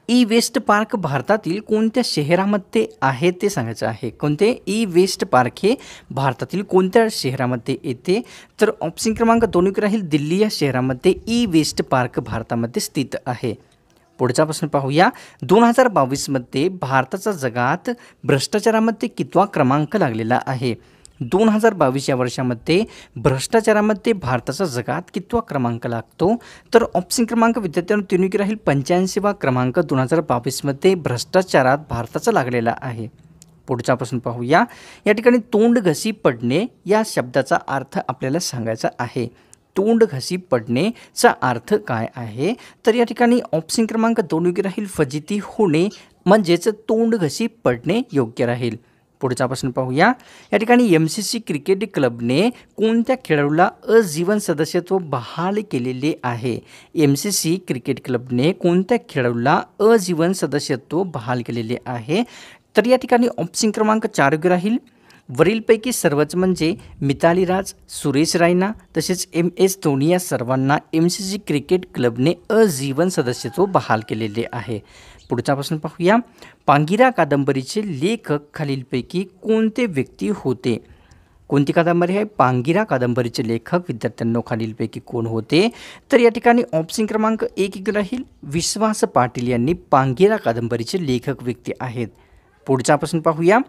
ई वेस्ट पार्क भारतातील कोणत्या शहरामध्ये आहे ते सांगायचं आहे. कोणते? ई वेस्ट पार्क हे भारतातील कोणत्या शहरामध्ये येते? तर ऑप्शन क्रमांक 2 योग्य राहील. दिल्ली या शहरामध्ये ई वेस्ट पार्क भारतामध्ये स्थित आहे. पुढचा प्रश्न पाहूया. 2022मध्ये भारताचा जगात भ्रष्टाचारामध्ये कितवा क्रमांक लागलेला आहे? 2022 या वर्षामध्ये भ्रष्टाचारामध्ये भारताचा जगात कितवा क्रमांक लागतो? तर ऑप्शन क्रमांक विद्यार्थ्यांनो 3 योग्य राहील. 85वा क्रमांक 2022मध्ये भ्रष्टाचारात भारताचा लागलेला आहे. पुढचा प्रश्न पाहूया. या ठिकाणी तोंड घसी पडणे या शब्दाचा अर्थ आपल्याला सांगायचा आहे. तोंड घसी पडणेचा अर्थ काय आहे? तर या ठिकाणी ऑप्शन क्रमांक 2 योग्य राहील. फजिती होणे म्हणजेच तोंड घसी पडणे योग्य राहील. पुढचा प्रश्न पाहूया. या ठिकाणी MCC क्रिकेट क्लबने कोणत्या खेळाडूला अजीवन सदस्यत्व बहाल केलेले आहे? MCC क्रिकेट क्लबने कोणत्या खेळाडूला अजीवन सदस्यत्व बहाल केलेले आहे? तर या ठिकाणी ऑप्शन क्रमांक 4 योग्य राहील. वरीलपैकी सर्वच म्हणजे मिताली राज, सुरेश रायना तसेच MS धोनी या सर्वांना MCC क्रिकेट क्लबने अजीवन सदस्यत्व बहाल केलेले आहे. पुढचा प्रश्न पाहूया. पांगिरा कादंबरीचे लेखक खालीलपैकी कोणते व्यक्ती होते? कोणती कादंबरी आहे? पांगिरा कादंबरीचे लेखक विद्यार्थ्यांनो खालीलपैकी कोण होते? तर या ठिकाणी ऑप्शन क्रमांक 1 राहील. विश्वास पाटील यांनी पांगिरा कादंबरीचे लेखक व्यक्ती आहेत. पुढचा प्रश्न पाहूया.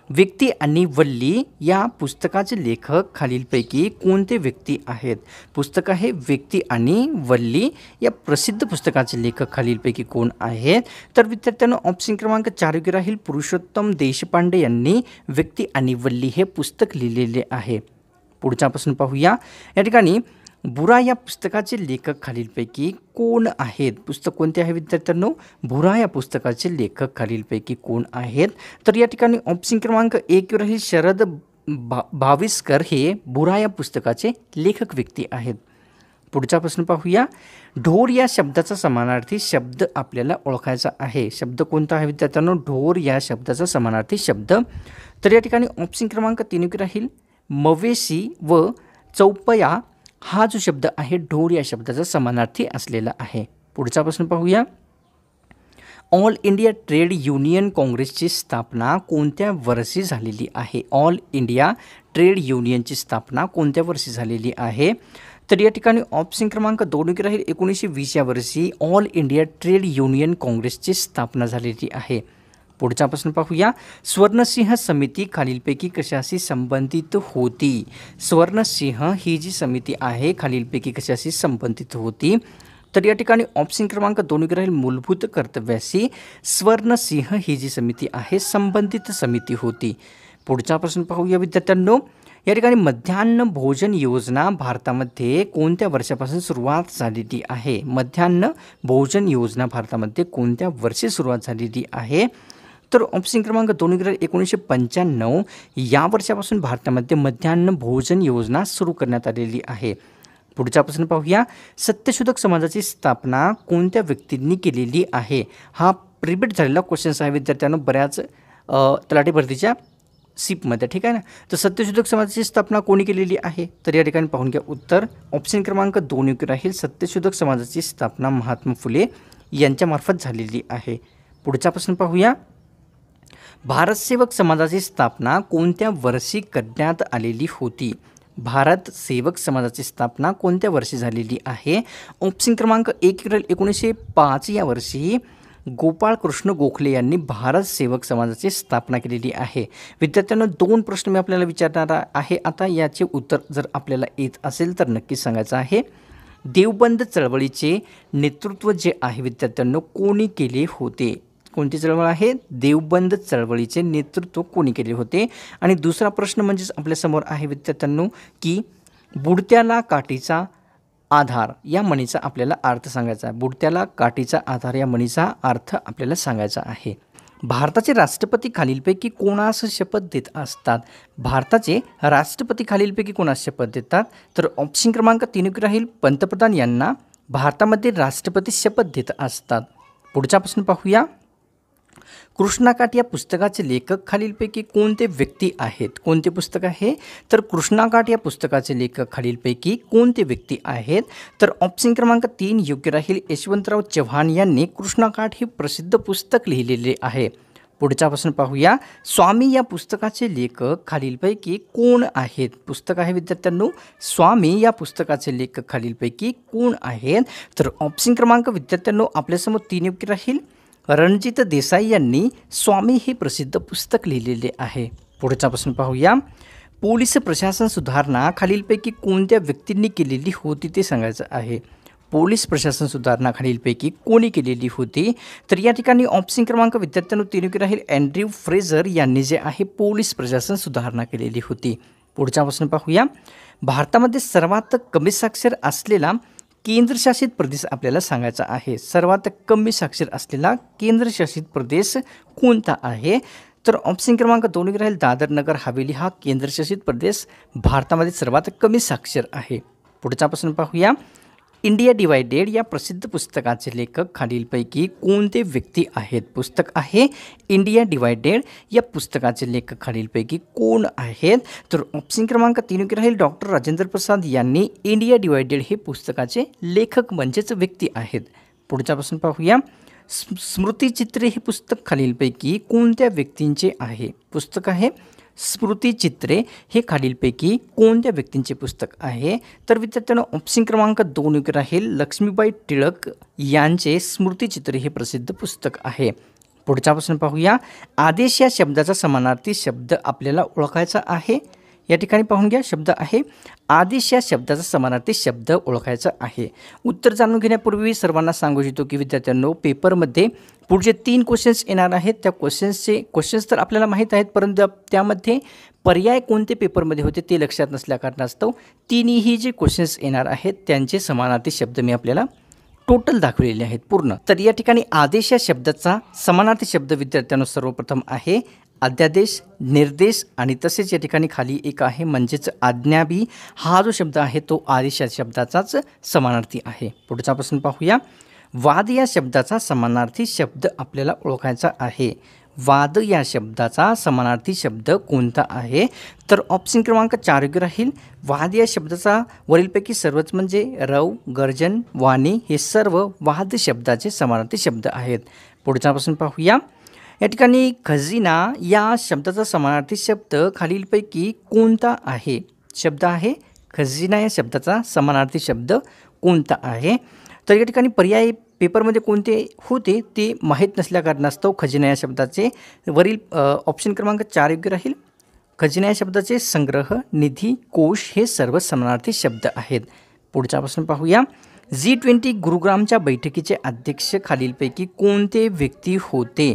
व्यक्ती आणि वल्ली या पुस्तकाचे लेखक खालीलपैकी कोणते व्यक्ती आहेत? पुस्तक आहे व्यक्ती आणि वल्ली या प्रसिद्ध पुस्तकाचे लेखक खालीलपैकी कोण आहेत? तर विद्यार्थ्यांनो ऑप्शन क्रमांक 4 योग्य राहील. पुरुषोत्तम देशपांडे यांनी व्यक्ती आणि वल्ली हे पुस्तक लिहिलेले आहे. पुढचा प्रश्न पाहूया. या ठिकाणी बुरा या पुस्तकाचे लेखक खालीलपैकी कोण आहेत? पुस्तक कोणते आहे विद्यार्थ्यांनो? बुरा या पुस्तकाचे लेखक खालीलपैकी कोण आहेत? तर या ठिकाणी ऑप्शन क्रमांक 1 राहील. शरद भाविस्कर हे बुरा या पुस्तकाचे लेखक व्यक्ती आहेत. पुढचा प्रश्न पाहूया. ढोर या शब्दाचा समानार्थी शब्द आपल्याला ओळखायचा आहे. शब्द कोणता आहे विद्यार्थ्यांनो? ढोर या शब्दाचा समानार्थी शब्द. तर या ठिकाणी ऑप्शन क्रमांक 3 राहील. मवेशी व चौपया हा जो शब्द आहे ढोर या शब्दाचा समानार्थी असलेला आहे. पुढचा प्रश्न पाहूया. ऑल इंडिया ट्रेड युनियन काँग्रेसची स्थापना कोणत्या वर्षी झालेली आहे? ऑल इंडिया ट्रेड युनियनची स्थापना कोणत्या वर्षी झालेली आहे? तर या ठिकाणी ऑप्शन क्रमांक 2 योग्य राहील. 1920 या वर्षी ऑल इंडिया ट्रेड युनियन काँग्रेसची स्थापना झालेली आहे. पुढचा प्रश्न पाहूया. स्वर्णसिंह समिती खालीलपैकी कशाशी संबंधित होती? स्वर्णसिंह ही जी समिती आहे खालीलपैकी कशाशी संबंधित होती? तर या ठिकाणी ऑप्शन क्रमांक 2 योग्य राहील. मूलभूत कर्तव्याशी स्वर्णसिंह ही जी समिती आहे संबंधित समिती होती. पुढचा प्रश्न पाहूया विद्यार्थ्यांनो. या ठिकाणी मध्यान्ह भोजन योजना भारतामध्ये कोणत्या वर्षापासून सुरुवात झालेली आहे? मध्यान्ह भोजन योजना भारतामध्ये कोणत्या वर्षी सुरुवात झालेली आहे? तर ऑप्शन क्रमांक 2 योग्य राहील. 1995 या वर्षापासून भारतामध्ये मध्यान्ह भोजन योजना सुरू करण्यात आलेली आहे. पुढचा प्रश्न पाहूया. सत्यशोधक समाजाची स्थापना कोणत्या व्यक्तींनी केलेली आहे? हा रिपीट झालेला क्वेश्चन्स आहे विद्यार्थ्यांनो बऱ्याच तलाठी भरतीच्या सीपमध्ये, ठीक आहे ना. तर सत्यशोधक समाजाची स्थापना कोणी केलेली आहे? तर या ठिकाणी पाहून घ्या उत्तर. ऑप्शन क्रमांक 2 योग्य राहील. सत्यशोधक समाजाची स्थापना महात्मा फुले यांच्यामार्फत झालेली आहे. पुढचा प्रश्न पाहूया. भारत सेवक समाजाची स्थापना कोणत्या वर्षी करण्यात आलेली होती? भारत सेवक समाजाची स्थापना कोणत्या वर्षी झालेली आहे? ऑप्शन क्रमांक 1 राहील. 1905 या वर्षी गोपाळ कृष्ण गोखले यांनी भारत सेवक समाजाची स्थापना केलेली आहे. विद्यार्थ्यांना 2 प्रश्न मी आपल्याला विचारणार आहे. आता याचे उत्तर जर आपल्याला येत असेल तर नक्कीच सांगायचं आहे. देवबंद चळवळीचे नेतृत्व जे आहे विद्यार्थ्यांनो कोणी केले होते? कोणती चळवळ आहे? देवबंद चळवळीचे नेतृत्व कोणी केले होते? आणि दुसरा प्रश्न म्हणजेच आपल्यासमोर आहे विद्यार्थ्यांनो की बुडत्याला काठीचा आधार या म्हणीचा आपल्याला अर्थ सांगायचा आहे. बुडत्याला काठीचा आधार या म्हणीचा अर्थ आपल्याला सांगायचा आहे. भारताचे राष्ट्रपती खालीलपैकी कोणास शपथ देत असतात? भारताचे राष्ट्रपती खालीलपैकी कोणास शपथ देतात? तर ऑप्शन क्रमांक 3 योग्य राहील. पंतप्रधान यांना भारतामध्ये राष्ट्रपती शपथ देत असतात. पुढचा प्रश्न पाहूया. कृष्णाकाठ या पुस्तकाचे लेखक खालीलपैकी कोणते व्यक्ती आहेत? कोणते पुस्तक आहे? तर कृष्णाकाठ या पुस्तकाचे लेखक खालीलपैकी कोणते व्यक्ती आहेत? तर ऑप्शन क्रमांक 3 योग्य राहील. यशवंतराव चव्हाण यांनी कृष्णाकाठ हे प्रसिद्ध पुस्तक लिहिलेले आहे. पुढचा प्रश्न पाहूया. स्वामी या पुस्तकाचे लेखक खालीलपैकी कोण आहेत? पुस्तक आहे विद्यार्थ्यांनो स्वामी या पुस्तकाचे लेखक खालीलपैकी कोण आहेत? तर ऑप्शन क्रमांक विद्यार्थ्यांनो आपल्यासमोर 3 योग्य राहील. रणजित देसाई यांनी स्वामी हे प्रसिद्ध पुस्तक लिहिलेले आहे. पुढचा प्रश्न पाहूया. पोलीस प्रशासन सुधारणा खालीलपैकी कोणत्या व्यक्तींनी केलेली होती ते सांगायचं आहे. पोलीस प्रशासन सुधारणा खालीलपैकी कोणी केलेली होती? तर या ठिकाणी ऑप्शन क्रमांक विद्यार्थ्यांनो 3 योग्य राहील. अँड्र्यू फ्रेझर यांनी जे आहे पोलीस प्रशासन सुधारणा केलेली होती. पुढचा प्रश्न पाहूया. भारतामध्ये सर्वात कमी साक्षर असलेला केंद्रशासित प्रदेश आपल्याला सांगायचा आहे. सर्वात कमी साक्षर असलेला केंद्रशासित प्रदेश कोणता आहे? तर ऑप्शन क्रमांक 2 योग्य राहील. दादर नगर हवेली हा केंद्रशासित प्रदेश भारतामध्ये सर्वात कमी साक्षर आहे. पुढचा प्रश्न पाहूया. इंडिया डिवायडेड या प्रसिद्ध पुस्तकाचे लेखक खालीलपैकी कोणते व्यक्ती आहेत? पुस्तक आहे इंडिया डिवायडेड या पुस्तकाचे लेखक खालीलपैकी कोण आहेत? तर ऑप्शन क्रमांक 3 योग्य राहील. डॉक्टर राजेंद्र प्रसाद यांनी इंडिया डिवायडेड हे पुस्तकाचे लेखक म्हणजेच व्यक्ती आहेत. पुढचा प्रश्न पाहूया. स्मृतिचित्रे हे पुस्तक खालीलपैकी कोणत्या व्यक्तींचे आहे? पुस्तक आहे स्मृतिचित्रे हे खालीलपैकी कोणत्या व्यक्तींचे पुस्तक आहे? तर विद्यार्थ्यांनो ऑप्शन क्रमांक 2 योग्य राहील. लक्ष्मीबाई टिळक यांचे स्मृतिचित्रे हे प्रसिद्ध पुस्तक आहे. पुढचा प्रश्न पाहूया. आदेश या शब्दाचा समानार्थी शब्द आपल्याला ओळखायचा आहे. या ठिकाणी पाहून घ्या. शब्द आहे आदेश या शब्दाचा समानार्थी शब्द ओळखायचा आहे. उत्तर जाणून घेण्यापूर्वी सर्वांना सांगू इच्छितो की विद्यार्थ्यांनो पेपरमध्ये पुढचे 3 क्वेश्चन्स येणार आहेत. त्या क्वेश्चन्स तर आपल्याला माहीत आहेत परंतु त्यामध्ये पर्याय कोणते पेपरमध्ये होते ते लक्षात नसल्या कारणास्तव तिन्ही जे क्वेश्चन्स येणार आहेत त्यांचे समानार्थी शब्द मी आपल्याला टोटल दाखवलेले आहेत पूर्ण. तर या ठिकाणी आदेश या शब्दाचा समानार्थी शब्द विद्यार्थ्यांनो सर्वप्रथम आहे अध्यादेश, निर्देश आणि तसेच या ठिकाणी खाली एक आहे म्हणजेच आज्ञाबी. हा जो शब्द आहे तो आदेश या शब्दाचाच समानार्थी आहे. पुढचा प्रश्न पाहूया. वाद या शब्दाचा समानार्थी शब्द आपल्याला ओळखायचा आहे. वाद या शब्दाचा समानार्थी शब्द कोणता आहे? तर ऑप्शन क्रमांक 4 योग्य राहील. वाद या शब्दाचा वरीलपैकी सर्वच म्हणजे रव, गर्जन, वाणी हे सर्व वाद शब्दाचे समानार्थी शब्द आहेत. पुढचा प्रश्न पाहूया. या ठिकाणी खजिना या शब्दाचा समानार्थी शब्द खालीलपैकी कोणता आहे? शब्द आहे खजिना या शब्दाचा समानार्थी शब्द कोणता आहे? तर या ठिकाणी पर्याय पेपरमध्ये कोणते होते ते माहीत नसल्या कारणास्तव खजिना या शब्दाचे वरील ऑप्शन क्रमांक 4 योग्य राहील. खजिना या शब्दाचे संग्रह, निधी, कोश हे सर्व समानार्थी शब्द आहेत. पुढचा प्रश्न पाहूया. G20 गुरुग्रामच्या बैठकीचे अध्यक्ष खालीलपैकी कोणते व्यक्ती होते?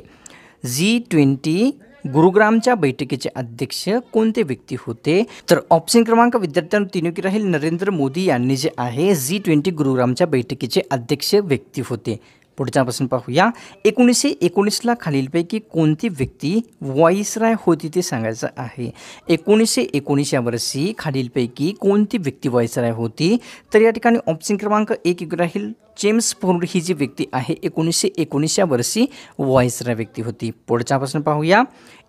G20 गुरुग्रामच्या बैठकीचे अध्यक्ष कोणते व्यक्ती होते? तर ऑप्शन क्रमांक विद्यार्थ्यांना 3 योग्य राहील. नरेंद्र मोदी यांनी जे आहे G20 गुरुग्रामच्या बैठकीचे अध्यक्ष व्यक्ती होते. पुढचा प्रश्न पाहूया. 1919ला खालीलपैकी कोणती व्यक्ती व्हाईसराय होती ते सांगायचं आहे. 1919 या वर्षी खालीलपैकी कोणती व्यक्ती व्हाईसराय होती? तर या ठिकाणी ऑप्शन क्रमांक 1 योग्य राहील. जेम्स फोर्ड ही जी व्यक्ती आहे 1919 या वर्षी व्हाईसराय व्यक्ती होती. पुढचा प्रश्न पाहूया.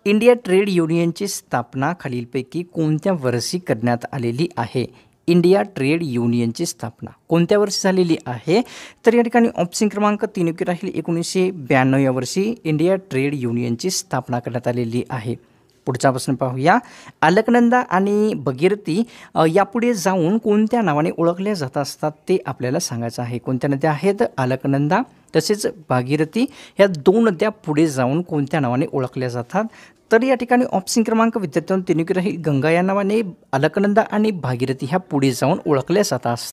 इंडिया ट्रेड युनियनची स्थापना खालीलपैकी कोणत्या वर्षी करण्यात आलेली आहे? इंडिया ट्रेड युनियनची स्थापना कोणत्या वर्षी झालेली आहे? तर या ठिकाणी ऑप्शन क्रमांक 3 योग्य राहील. 1992 या वर्षी इंडिया ट्रेड युनियनची स्थापना करण्यात आलेली आहे. पुढचा प्रश्न पाहूया. अलकनंदा आणि भगीरथी यापुढे जाऊन कोणत्या नावाने ओळखल्या जात असतात ते आपल्याला सांगायचं आहे. कोणत्या नद्या आहेत? अलकनंदा तसेच भागीरथी ह्या 2 नद्या पुढे जाऊन कोणत्या नावाने ओळखल्या जातात? तर या ठिकाणी ऑप्शन क्रमांक विद्यार्थ्यांना 3 योग्य राहील. गंगा या नावाने अलकनंदा आणि भागीरथी ह्या पुढे जाऊन ओळखल्या जातात.